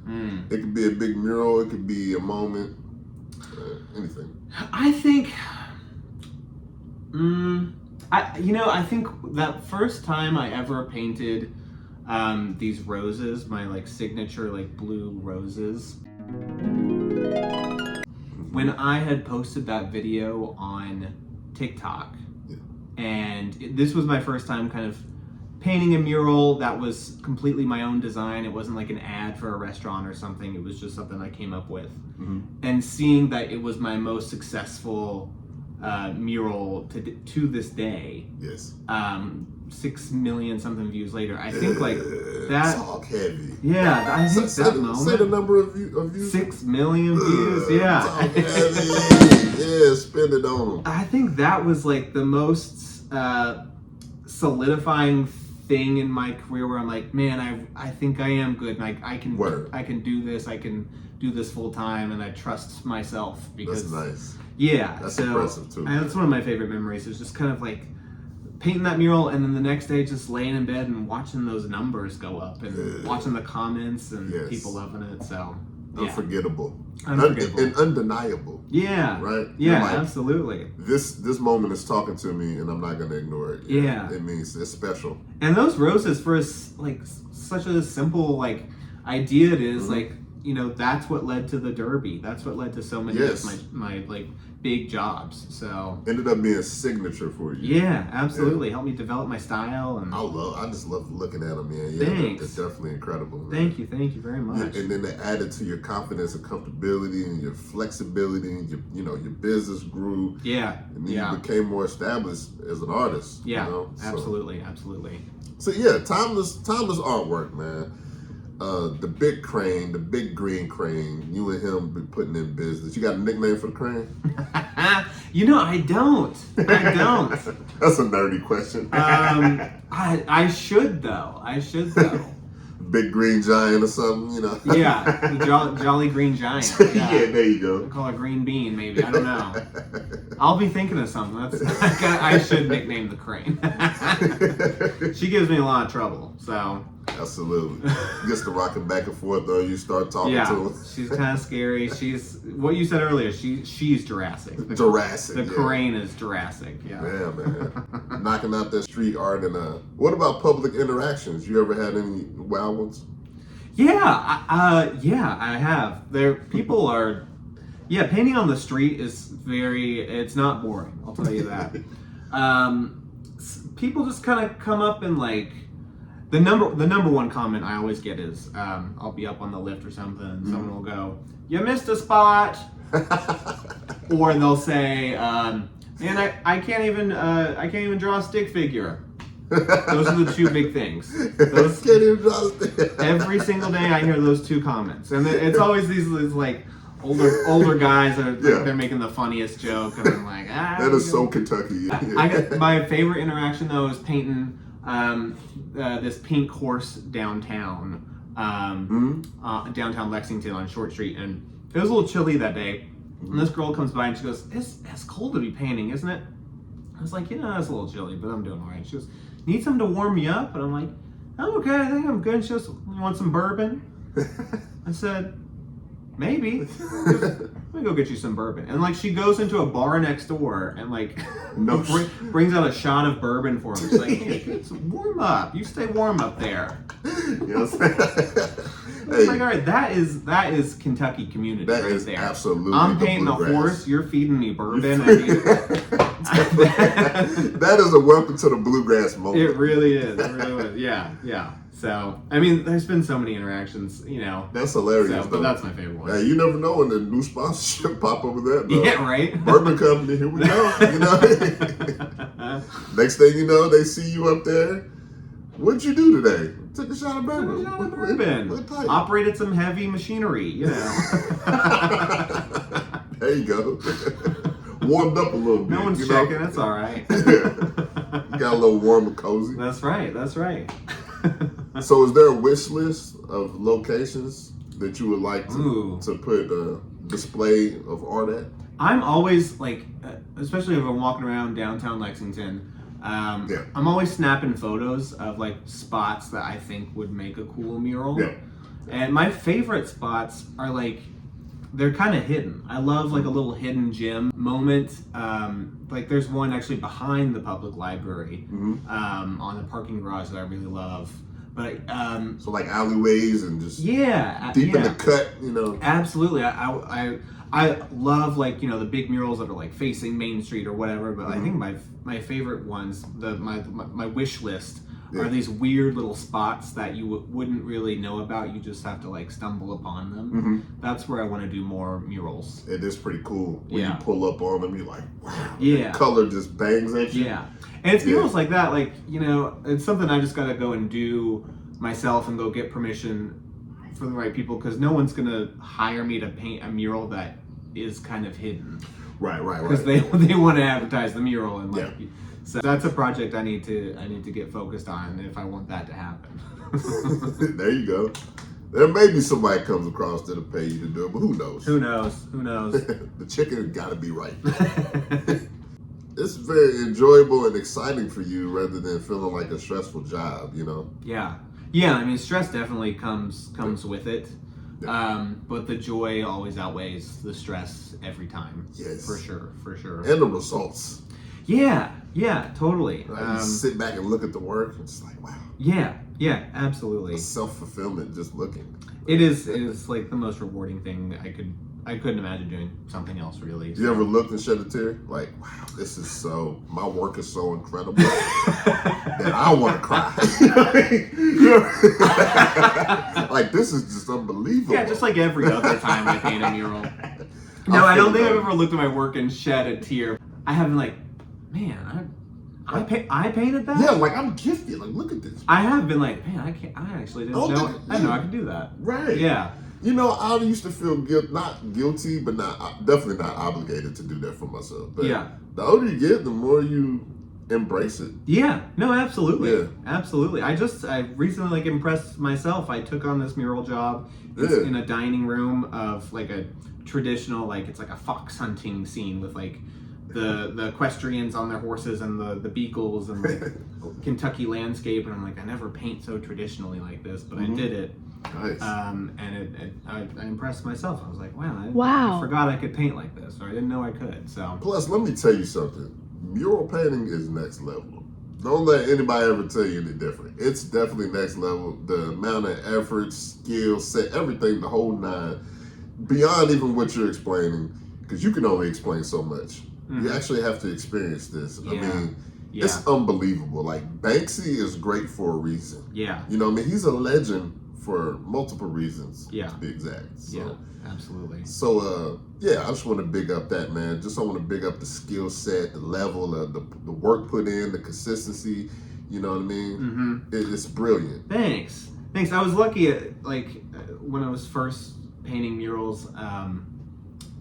It could be a big mural. It could be a moment. Anything. I think. I think that first time I ever painted these roses, my like signature like blue roses. When I had posted that video on TikTok, and this was my first time kind of painting a mural that was completely my own design. It wasn't like an ad for a restaurant or something. It was just something I came up with. And seeing that it was my most successful mural to this day. Yes. 6 million something views later. I think like that. Talk heavy. Yeah, I think Say that the moment. number of views. 6 million views. Yeah. Talk heavy. Yeah, spend it on them. I think that was like the most solidifying thing in my career where I'm like, man, I think I am good, and I can do this. I can do this full time, and I trust myself because that's nice. Yeah, that's so impressive too. That's one of my favorite memories. It's just kind of like painting that mural, and then the next day just laying in bed and watching those numbers go up, and watching the comments and people loving it. So unforgettable, and undeniable. Yeah, right. Yeah, like, absolutely. This moment is talking to me, and I'm not gonna ignore it. Yeah, it means it's special. And those roses, for like such a simple like idea, it is like, you know, that's what led to the Derby. That's what led to so many of my like big jobs. So ended up being a signature for you. Yeah, absolutely. Helped me develop my style, and I just love looking at them, man. Yeah, thanks. It's definitely incredible. Man. Thank you very much. And then it added to your confidence and comfortability and your flexibility, and your business grew. Yeah, and then you became more established as an artist. Yeah, you know? absolutely. So yeah, timeless artwork, man. The big crane, the big green crane, you and him be putting in business. You got a nickname for the crane? You know, I don't. That's a nerdy question. I should though. Big green giant or something, you know? Yeah, the jolly green giant. Yeah, there you go. I'll call it green bean, maybe. I don't know. I'll be thinking of something. I should nickname the crane. She gives me a lot of trouble, so. Absolutely. Gets to rocking back and forth though. You start talking to her. She's kind of scary. She's what you said earlier. She's Jurassic. Jurassic. The crane is Jurassic. Yeah. Yeah, man. Knocking out that street art and what about public interactions? You ever had any wild ones? Yeah, I have. People are. Yeah, painting on the street is it's not boring. I'll tell you that. People just kind of come up and like. The number one comment I always get is, I'll be up on the lift or something, and someone will go, "You missed a spot," or they'll say, "Man, I can't even draw a stick figure." Those are the two big things. Those, can't even draw a stick. Every single day I hear those two comments, and it's always these like older guys that are they're making the funniest joke, and I'm like, that is so Kentucky. I got my favorite interaction though is painting. This pink horse downtown, downtown Lexington on Short Street, and it was a little chilly that day. And this girl comes by and she goes, "It's cold to be painting, isn't it?" I was like, "Yeah, it's a little chilly, but I'm doing all right." She goes, "Need something to warm me up?" And I'm like, "I'm okay. I think I'm good." And she goes, "You want some bourbon?" I said, "Maybe." Let me go get you some bourbon. And like she goes into a bar next door and like brings out a shot of bourbon for him. She's like, "Hey, warm up. You stay warm up there." Yes. Hey, like, all right, that is Kentucky community. That right is there. absolutely. I'm painting a horse. You're feeding me bourbon. That is a welcome to the bluegrass moment. It really is. It really is. Yeah. So, I mean, there's been so many interactions, you know. That's hilarious, but that's my favorite one. Hey, you never know when the new sponsorship pop over there. Yeah, right? Bourbon company, here we go. You know? Next thing you know, they see you up there. What'd you do today? Took a shot of bourbon. What type? Operated some heavy machinery, you know. There you go. Warmed up a little bit. No one's checking. That's all right. Got a little warm and cozy. That's right. So is there a wish list of locations that you would like to put a display of art at? I'm always like, especially if I'm walking around downtown Lexington, I'm always snapping photos of like spots that I think would make a cool mural. Yeah. And my favorite spots are like, they're kind of hidden. I love like a little hidden gem moment. Like there's one actually behind the public library on the parking garage that I really love. But so like alleyways and just deep in the cut, you know. Absolutely. I love like, you know, the big murals that are like facing Main Street or whatever. But I think my favorite ones, my wish list are these weird little spots that you wouldn't really know about. You just have to like stumble upon them. That's where I want to do more murals. It is pretty cool. When you pull up on them, you're like, wow. Yeah. The color just bangs at you. Yeah. And it's murals like that. Like, you know, it's something I just got to go and do myself and go get permission for the right people, because no one's going to hire me to paint a mural that is kind of hidden. Right. Because they want to advertise the mural, and like, so that's a project I need to get focused on if I want that to happen. There you go. There may be somebody comes across that'll pay you to do it, but who knows? Who knows? The chicken got to be right. It's very enjoyable and exciting for you rather than feeling like a stressful job, you know? Yeah. I mean, stress definitely comes with it. But the joy always outweighs the stress every time. Yes. For sure. And the results. Yeah, totally. Right? You sit back and look at the work, and it's like, wow. Yeah, absolutely. The self-fulfillment just looking. It is like the most rewarding thing I couldn't imagine doing something else really. You ever looked and shed a tear? Like, wow, my work is so incredible that I want to cry. Like, this is just unbelievable. Yeah, just like every other time I paint a mural. No, I don't think I've ever looked at my work and shed a tear. I haven't like, man, I painted that? Yeah, like I'm gifted. Like, look at this. I have been like, man, I actually didn't know. I didn't know I could do that. Right. Yeah. You know, I used to feel not guilty, but definitely not obligated to do that for myself. But the older you get, the more you embrace it. Yeah. No, absolutely. Yeah. Absolutely. I recently like impressed myself. I took on this mural job. It's in a dining room of like a traditional, like it's like a fox hunting scene with like the equestrians on their horses and the beagles and like Kentucky landscape, and I'm like, I never paint so traditionally like this, but I did it. Nice. And I impressed myself. I was like, wow, I forgot I could paint like this, or I didn't know I could. So plus, let me tell you something. Mural painting is next level. Don't let anybody ever tell you any different. It's definitely next level. The amount of effort, skill, set, everything, the whole nine, beyond even what you're explaining, because you can only explain so much. You actually have to experience this. I mean, it's unbelievable. Like, Banksy is great for a reason. Yeah. You know, I mean, he's a legend for multiple reasons, to be exact. So, yeah, absolutely. So, I just want to big up that, man. I want to big up the skill set, the level, the work put in, the consistency. You know what I mean? It's brilliant. Thanks. I was lucky when I was first painting murals,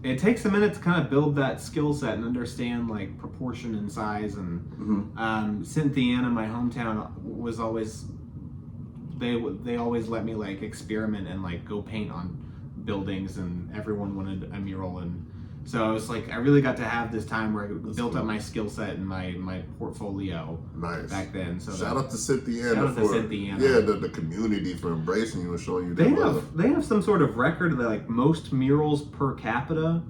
it takes a minute to kind of build that skill set and understand like proportion and size. And Cynthiana, my hometown, was always they always let me like experiment and like go paint on buildings, and everyone wanted a mural, and so I was like, I really got to have this time where I built up my skill set and my portfolio. Nice. Back then. So shout out to Cynthiana. The community for embracing you and showing you they have some sort of record of like most murals per capita.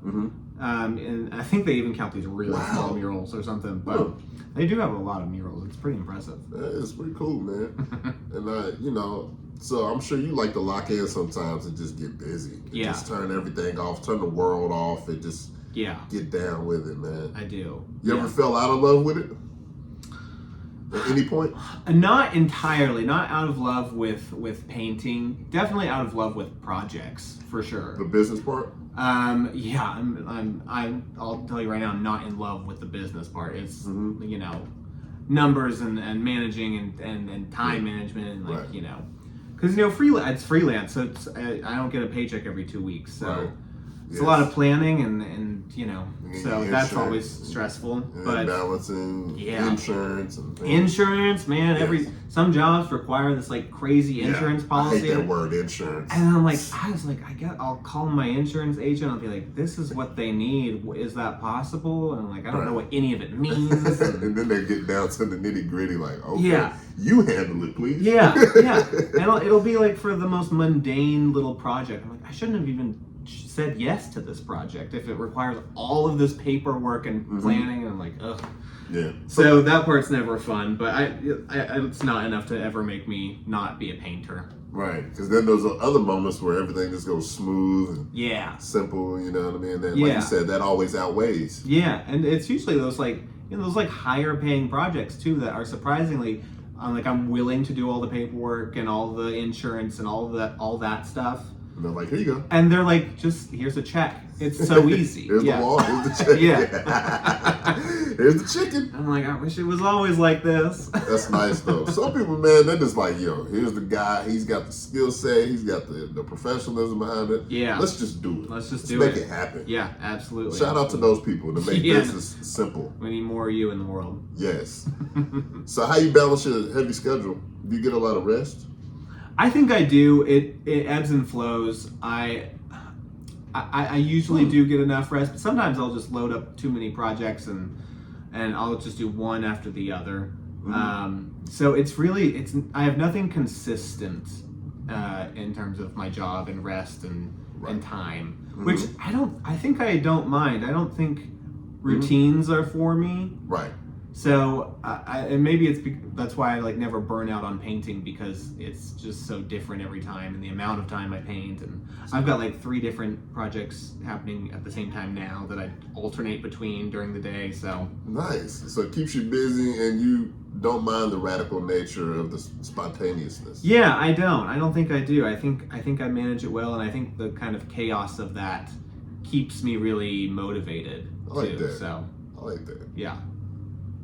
And I think they even count these really small murals or something, but they do have a lot of murals. It's pretty impressive. Yeah, it's pretty cool, man. And so I'm sure you like to lock in sometimes and just get busy. Just turn everything off, turn the world off, and just get down with it, man. I do. You ever fell out of love with it? At any point? Not entirely. Not out of love with painting. Definitely out of love with projects, for sure. The business part? I'll tell you right now, I'm not in love with the business part. It's numbers and managing and time management and because it's freelance, so I don't get a paycheck every 2 weeks, so it's a lot of planning and so that's always stressful. But balancing insurance and things. Insurance, man, some jobs require this like crazy insurance policy. I hate that word, insurance. And I'll call my insurance agent. I'll be like, this is what they need. Is that possible? And I'm like, I don't know what any of it means. And then they get down to the nitty gritty, like, okay, you handle it, please. Yeah. And it'll be like for the most mundane little project. I'm like, I shouldn't have even said yes to this project if it requires all of this paperwork and planning. And I'm like, ugh. Yeah. So that part's never fun, but it's not enough to ever make me not be a painter. Right, because then there's other moments where everything just goes smooth and simple, you know what I mean? And like you said, that always outweighs. Yeah, and it's usually those higher paying projects too that are surprisingly I'm willing to do all the paperwork and all the insurance and all that stuff. And they're like, here you go. And they're like, just here's a check. It's so easy. Here's the wall. Here's the check. Yeah. Here's the chicken. I'm like, I wish it was always like this. That's nice though. Some people, man, they're just like, yo, here's the guy. He's got the skill set. He's got the professionalism behind it. Yeah. Let's just do it. Let's make it happen. Yeah, absolutely. Shout out to those people to make business simple. We need more of you in the world. Yes. So how you balance your heavy schedule? Do you get a lot of rest? I think I do. It ebbs and flows. I usually do get enough rest, but sometimes I'll just load up too many projects and I'll just do one after the other. So I have nothing consistent in terms of my job and rest and time, which I think I don't mind. I don't think routines are for me. Right. So and maybe that's why I never burn out on painting, because it's just so different every time, and the amount of time I paint, and I've got 3 different projects happening at the same time now that I alternate between during the day. So nice. So it keeps you busy, and you don't mind the radical nature of the spontaneousness. Yeah, I don't think I do. I think I manage it well, and I think the kind of chaos of that keeps me really motivated I like too. that. So I like that. yeah.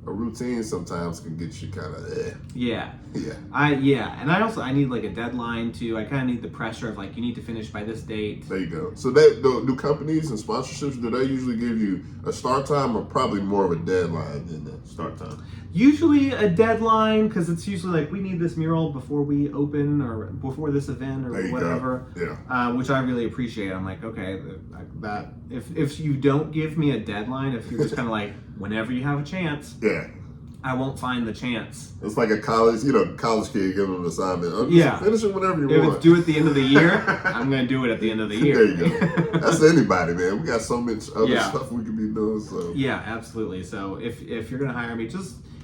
A routine sometimes can get you kind of Yeah. Yeah. And I need a deadline too. I kind of need the pressure of you need to finish by this date. There you go. So do companies and sponsorships, do they usually give you a start time, or probably more of a deadline than the start time? Usually a deadline, because it's usually we need this mural before we open or before this event or whatever. Go. Yeah. Which I really appreciate. I'm like, okay, that if you don't give me a deadline, if you're just kind of whenever you have a chance. Yeah. I won't find the chance. It's like a college kid giving them an assignment. Finish it whenever you want. If it's due at the end of the year, I'm going to do it at the end of the year. There you go. That's anybody, man. We got so much other stuff we could be doing. So yeah, absolutely. So if you're going to hire me,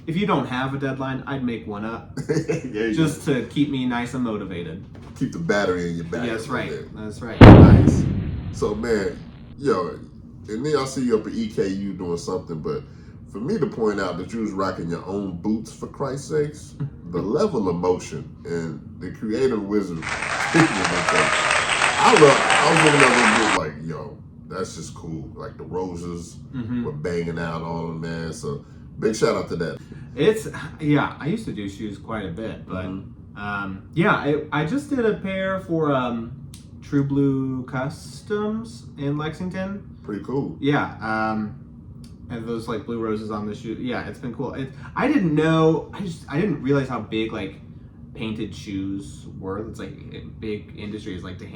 if you don't have a deadline, I'd make one up just to keep me nice and motivated. Keep the battery in your back. Yeah, that's right. That's right. Nice. So, man, and then I see you up at EKU doing something, but for me to point out that you was rocking your own boots, for Christ's sakes, the level of motion and the creative wisdom. I was looking at a little bit that's just cool. The roses were banging out on them, man. So big shout out to that. I used to do shoes quite a bit, but I just did a pair for True Blue Customs in Lexington. Pretty cool. Yeah. And those blue roses on the shoe. Yeah, it's been cool. I didn't know. I didn't realize how big painted shoes were. It's big industries to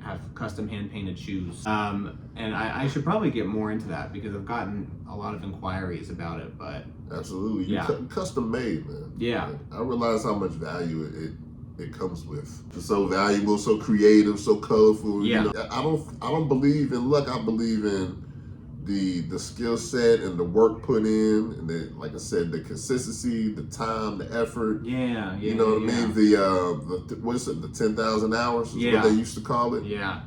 have custom hand painted shoes. And I should probably get more into that, because I've gotten a lot of inquiries about it. But absolutely, custom made, man. Yeah, I realize how much value it comes with. It's so valuable, so creative, so colorful. Yeah, I don't believe in luck. I believe in the skill set and the work put in, and like I said, the consistency, the time, the effort. Yeah. You know what I mean? The what is it? The 10,000 hours is what they used to call it. Yeah.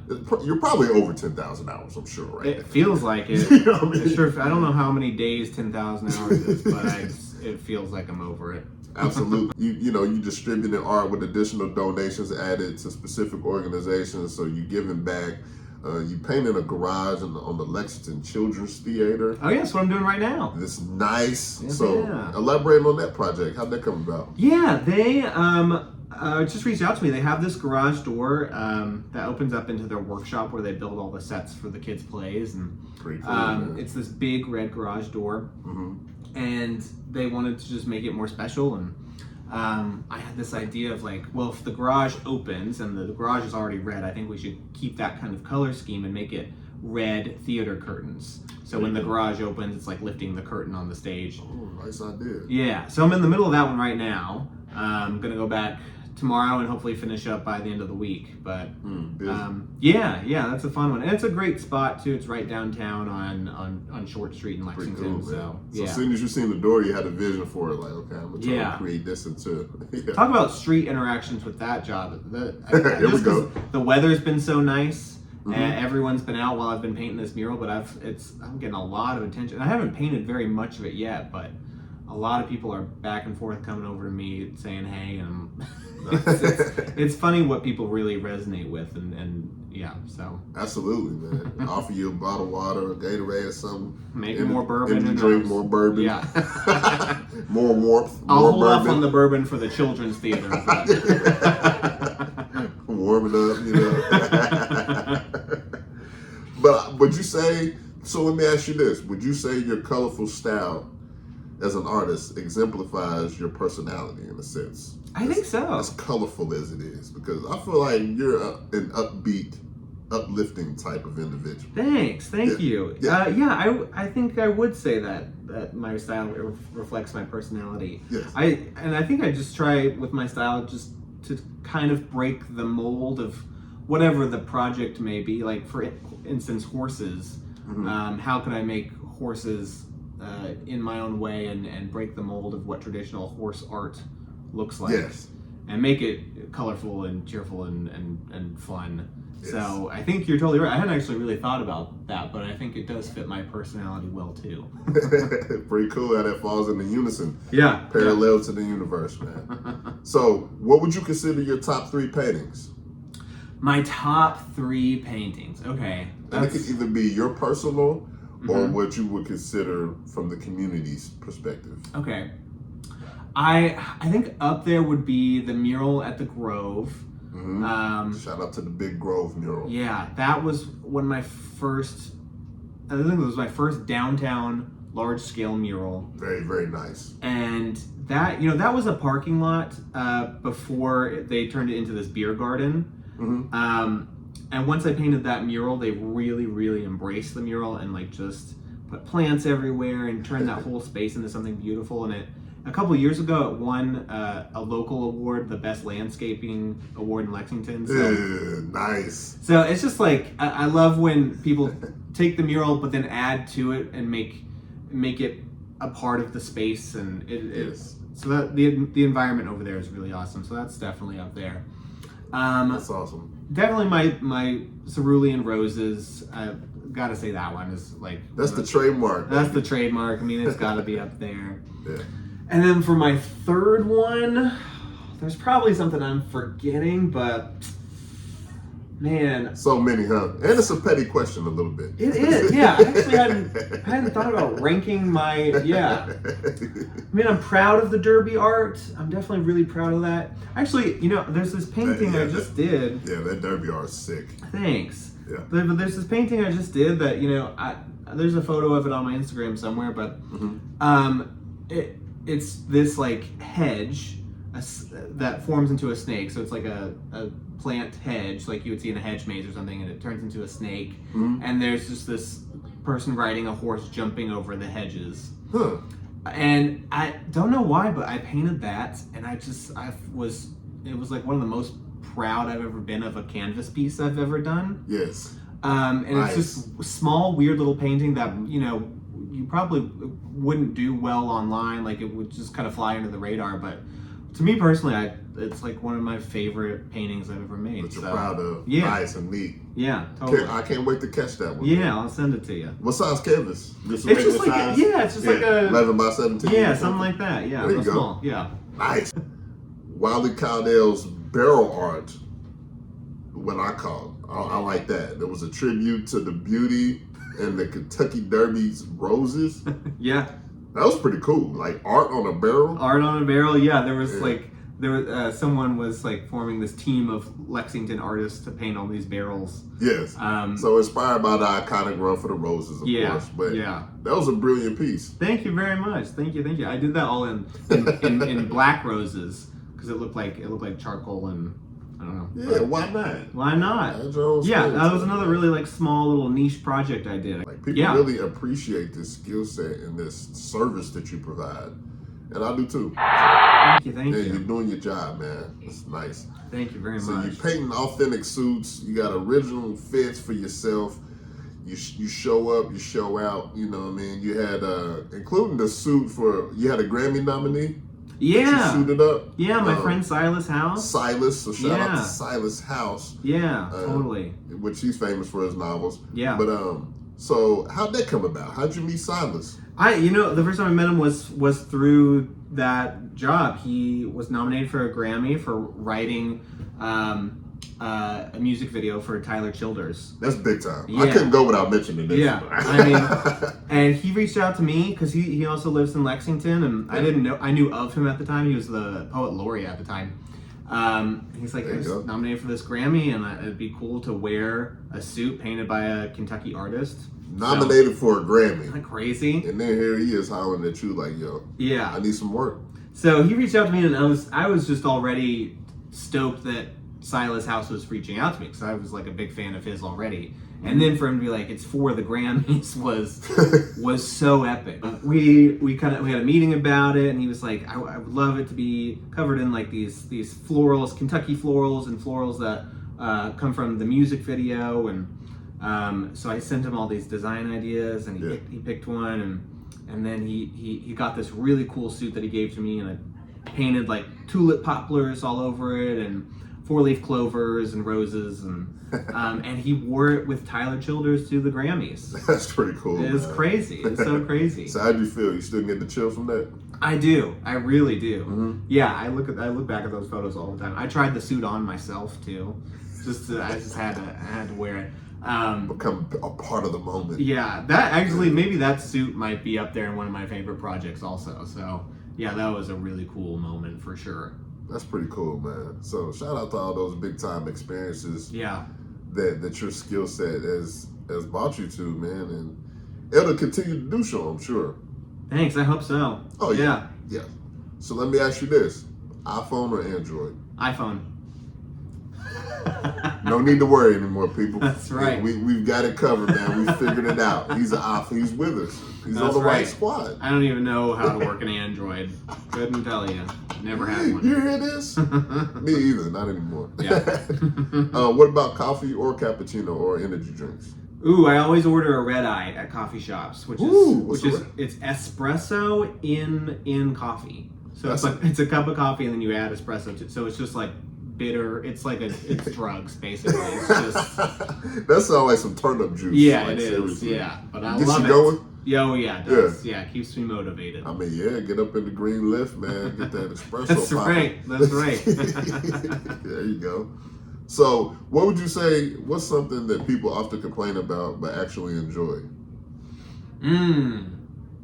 You're probably over 10,000 hours, I'm sure, right? It feels like it. You know what I mean? Sure. I don't know how many days 10,000 hours is, but it feels like I'm over it. Absolutely. You distributed art with additional donations added to specific organizations, so you giving back. You painted a garage on the Lexington Children's Theater. Oh, yeah, that's what I'm doing right now. It's nice. Yes, so elaborate on that project. How'd that come about? Yeah, they just reached out to me. They have this garage door that opens up into their workshop where they build all the sets for the kids' plays. And pretty cool, it's this big red garage door. And they wanted to just make it more special. And I had this idea of if the garage opens and the garage is already red, I think we should keep that kind of color scheme and make it red theater curtains. So when the garage opens, it's lifting the curtain on the stage. Oh, nice idea. Yeah, so I'm in the middle of that one right now. I'm gonna go back tomorrow and hopefully finish up by the end of the week. But that's a fun one, and it's a great spot too. It's right downtown on Short Street in Lexington. Cool, so as soon as you seen the door, you had a vision for it. Okay, I'm gonna try to create this into. Talk about street interactions with that job. Here we go. The weather's been so nice. And everyone's been out while I've been painting this mural, but I'm getting a lot of attention. I haven't painted very much of it yet, but a lot of people are back and forth coming over to me saying hey, and it's funny what people really resonate with, and yeah, so absolutely, man. Offer you a bottle of water, a Gatorade or something. Make more bourbon and drink more bourbon. Yeah. More warmth. I'll more hold bourbon. off on the bourbon for the children's theater. But... Warm it up, you know. But would you say, so let me ask you this, would you say your colorful style as an artist exemplifies your personality in a sense? I think so. As colorful as it is, because I feel like you're an upbeat, uplifting type of individual. Thank you. Yeah. I think I would say that my style reflects my personality. Yes. I think I just try with my style just to kind of break the mold of whatever the project may be. Like for instance, horses. Mm-hmm. How can I make horses in my own way and break the mold of what traditional horse art looks like? Yes. And make it colorful and cheerful and fun. Yes. So I think you're totally right. I hadn't actually really thought about that, but I think it does fit my personality well too. Pretty cool how that falls into unison. Yeah. Parallel to the universe, man. So what would you consider your top 3 paintings? My top 3 paintings. Okay. And it could either be your personal or Mhm. what you would consider from the community's perspective. Okay. I think up there would be the mural at the Grove. Mm-hmm. Shout out to the Big Grove mural. Yeah, that was one of my first. I think it was my first downtown large scale mural. Very, very nice. And that that was a parking lot before they turned it into this beer garden. Mm-hmm. And once I painted that mural, they really, really embraced the mural and like just put plants everywhere and turned that whole space into something beautiful. And a couple of years ago, it won a local award, the Best Landscaping Award in Lexington. So, nice. So it's just like I love when people take the mural but then add to it and make it a part of the space, and Yes. so that the environment over there is really awesome. So that's definitely up there. That's awesome. Definitely my cerulean roses. I've got to say that one is like That's the trademark. That's the trademark. I mean, it's got to be up there. Yeah. And then for my third one, there's probably something I'm forgetting, but man, So many, huh? And it's a petty question a little bit. it is. Yeah, I actually hadn't thought about ranking my. Yeah, I mean, I'm proud of the Derby art. I'm definitely really proud of that. Actually, there's this painting I just did. Yeah, that Derby art's sick. Thanks. Yeah. But there's this painting I just did that there's a photo of it on my Instagram somewhere, but it's this like hedge that forms into a snake. So it's like a plant hedge, like you would see in a hedge maze or something, and it turns into a snake. Mm-hmm. And there's just this person riding a horse jumping over the hedges. Huh. And I don't know why, but I painted that, and it was like one of the most proud I've ever been of a canvas piece I've ever done. Yes. And Nice. It's just a small, weird little painting that, you probably wouldn't do well online. Like it would just kind of fly under the radar. But to me personally, it's like one of my favorite paintings I've ever made. That you're proud of. Yeah. Nice and neat. Yeah, totally. I can't wait to catch that one. Yeah, I'll send it to you. What size canvas? It's just like size? it's just like a 11 by 17. yeah, something like that. Yeah, There you real go. small. Yeah. Nice. Wylie Caudill's barrel art, what I call it. I like that. There was a tribute to the beauty and the Kentucky Derby's roses. Yeah. That was pretty cool. Like art on a barrel. Art on a barrel. Yeah, there was someone was like forming this team of Lexington artists to paint all these barrels. Yes. So inspired by the iconic Run for the Roses, of course. But that was a brilliant piece. Thank you very much. Thank you. I did that all in black roses because it looked like charcoal and I don't know. Yeah, why not? Why not? Yeah, that was another really like small little niche project I did. Like people really appreciate this skill set and this service that you provide. And I do too. Thank you. You're doing your job, man. It's nice. Thank you very So much. you're painting authentic suits. You got original fits for yourself. You show up, you show out. You know what I mean? You had, including the suit you had a Grammy nominee. Yeah. You suited up. Yeah, my friend Silas House. Silas. So shout out to Silas House. Yeah, totally. Which he's famous for his novels. Yeah. But So how'd that come about? How'd you meet Silas? The first time I met him was through that job. He was nominated for a Grammy for writing a music video for Tyler Childers. That's big time. Yeah. I couldn't go without mentioning this. Yeah, I mean, and he reached out to me because he also lives in Lexington, and I knew of him at the time. He was the poet laureate at the time. He's like, I was nominated for this Grammy, and it'd be cool to wear a suit painted by a Kentucky artist. Nominated for a Grammy. Isn't that crazy? And then here he is hollering at you like, yo, yeah, I need some work. So he reached out to me, and I was just already stoked that Silas House was reaching out to me because I was like a big fan of his already. And then for him to be like, it's for the Grammys was so epic. We had a meeting about it, and he was like, I would love it to be covered in like these florals, Kentucky florals, and florals that come from the music video. And so I sent him all these design ideas, and he picked one, and then he got this really cool suit that he gave to me, and I painted like tulip poplars all over it, and 4-leaf clovers and roses, and he wore it with Tyler Childers to the Grammys. That's pretty cool. It's crazy. It's so crazy. So how'd you feel? You still get the chills from that? I do. I really do. Mm-hmm. Yeah, I look back at those photos all the time. I tried the suit on myself too. I just had to wear it. Become a part of the moment. Yeah, maybe that suit might be up there in one of my favorite projects also. So yeah, that was a really cool moment for sure. That's pretty cool, man. So shout out to all those big time experiences. Yeah. That your skill set has brought you to, man, and it'll continue to do so, I'm sure. Thanks. I hope so. Oh yeah. Yeah. So let me ask you this: iPhone or Android? iPhone. No need to worry anymore, people. That's right. We've got it covered, man. We figured it out. He's with us. He's on the right squad. I don't even know how to work an Android. Couldn't tell you. Never had one. You hear this? Me either. Not anymore. Yeah. What about coffee or cappuccino or energy drinks? Ooh, I always order a red eye at coffee shops, which is it's espresso in coffy. So it's a cup of coffee and then you add espresso to, so it's just like bitter. It's drugs basically. It's just that sounds like some turnip juice. Yeah, like, it is. Seriously. Yeah, but I Gets love you it. Going? Yeah, it does. Yeah, it keeps me motivated. I mean, get up in the green lift, man. Get that espresso. That's popping. That's right. There you go. So, what would you say? What's something that people often complain about but actually enjoy?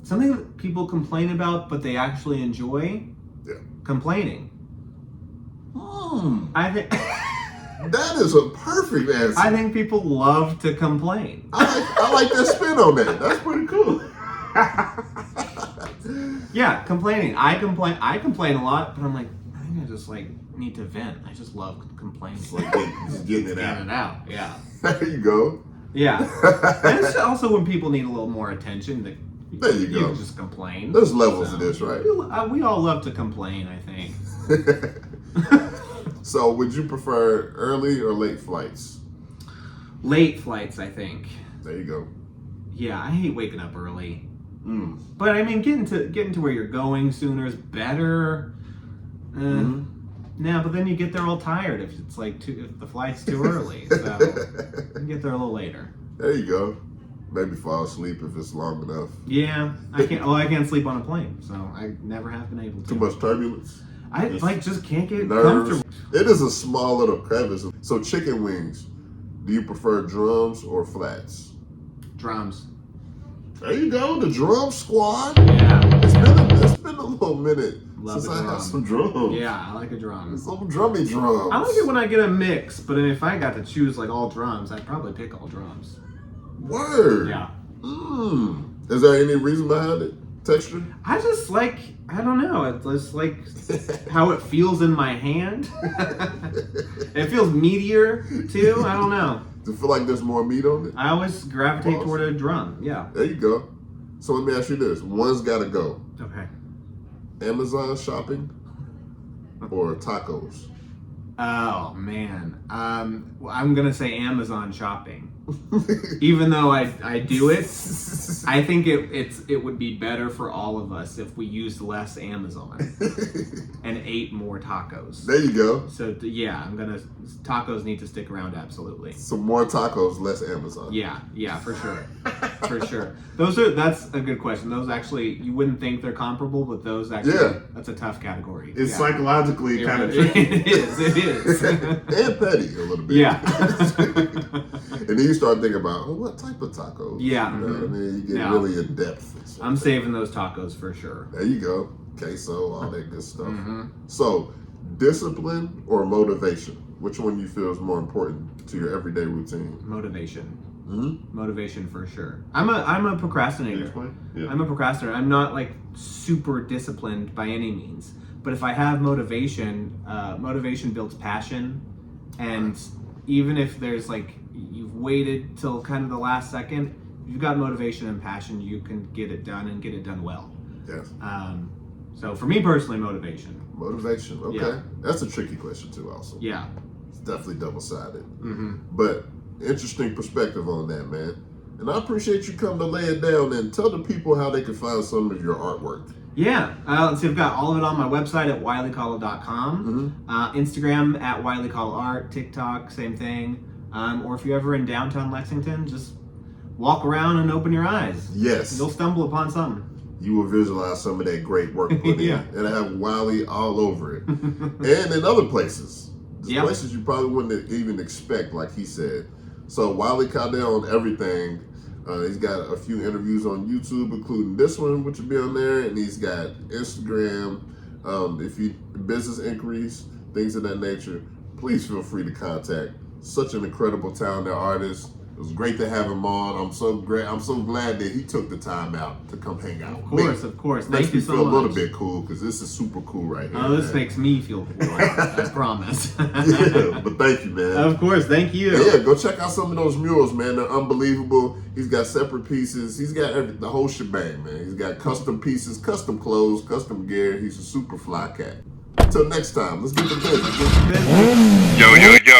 Something that people complain about but they actually enjoy. Yeah. Complaining. I think that is a perfect answer. I think people love to complain. I like that spin on that. That's pretty cool. Yeah, complaining. I complain a lot, but I'm like, I think I just like need to vent. I just love complaining. Like just getting it out. Getting it out. Yeah. There you go. Yeah. And it's also when people need a little more attention. There you go. You can just complain. There's levels to this, right? We all love to complain, I think. So, would you prefer early or late flights? Late flights, I think. There you go. Yeah, I hate waking up early. But I mean, getting to where you're going sooner is better. Yeah, but then you get there all tired if it's like if the flight's too early. So you get there a little later. There you go. Maybe fall asleep if it's long enough. Yeah, I can't sleep on a plane, so I never have been able to. Too much turbulence. I just can't get nerves. comfortable. It is a small little crevice. So chicken wings, do you prefer drums or flats? Drums. There you go, the drum squad. Yeah. It's been a little minute since I had some drums. Yeah, I like a drum. Some drummy drums. I like it when I get a mix, but if I got to choose like all drums, I'd probably pick all drums. Word. Yeah. Is there any reason behind it? Texture? I just like, I don't know, it's just like how it feels in my hand. It feels meatier too, I don't know. Do you feel like there's more meat on it? I always gravitate toward a drum, yeah. There you go. So let me ask you this. One's gotta go. Okay. Amazon shopping or tacos? Oh man, I'm gonna say Amazon shopping. Even though I do it, I think it would be better for all of us if we used less Amazon and ate more tacos. There you go. So yeah, tacos need to stick around, absolutely. Some more tacos, less Amazon. Yeah, for sure. For sure. That's a good question. Those actually, you wouldn't think they're comparable, but those actually, that's a tough category. It's psychologically kind of tricky. It is. And petty a little bit. Yeah. And then you start thinking about, what type of tacos? Yeah. You know what I mean? You get really in depth. I'm saving those tacos for sure. There you go. Queso, all that good stuff. So, discipline or motivation? Which one you feel is more important to your everyday routine? Motivation. Motivation for sure. I'm a procrastinator. Yeah. I'm a procrastinator. I'm not like super disciplined by any means. But if I have motivation, motivation builds passion. And even if there's like, you've waited till kind of the last second, if you've got motivation and passion, you can get it done and get it done well. Yes. So for me personally, motivation. Motivation. Okay. Yeah. That's a tricky question too also. Yeah. It's definitely double-sided. But interesting perspective on that, man. And I appreciate you coming to lay it down and tell the people how they can find some of your artwork. Yeah, let's see, I've got all of it on my website at wyliecaudill.com. Instagram at Wylie Caudill Art, TikTok, same thing. Or if you're ever in downtown Lexington, just walk around and open your eyes. Yes. You'll stumble upon something. You will visualize some of that great work put Yeah. in. And I have Wylie all over it. And in other places. Yep. Places you probably wouldn't even expect, like he said. So Wylie Caudill on everything. He's got a few interviews on YouTube, including this one, which will be on there. And he's got Instagram. If you business inquiries, things of that nature, please feel free to contact. Such an incredible, talented artist. It was great to have him on. I'm so glad that he took the time out to come hang out. Of course. Makes Thank me you so feel much. a little bit cool because this is super cool right here. Oh, this man. makes me feel cool. I promise. Yeah, but thank you, man. Of course, thank you. And yeah, go check out some of those murals, man. They're unbelievable. He's got separate pieces. He's got the whole shebang, man. He's got custom pieces, custom clothes, custom gear. He's a super fly cat. Until next time, let's get to business. Yo, yo, yo.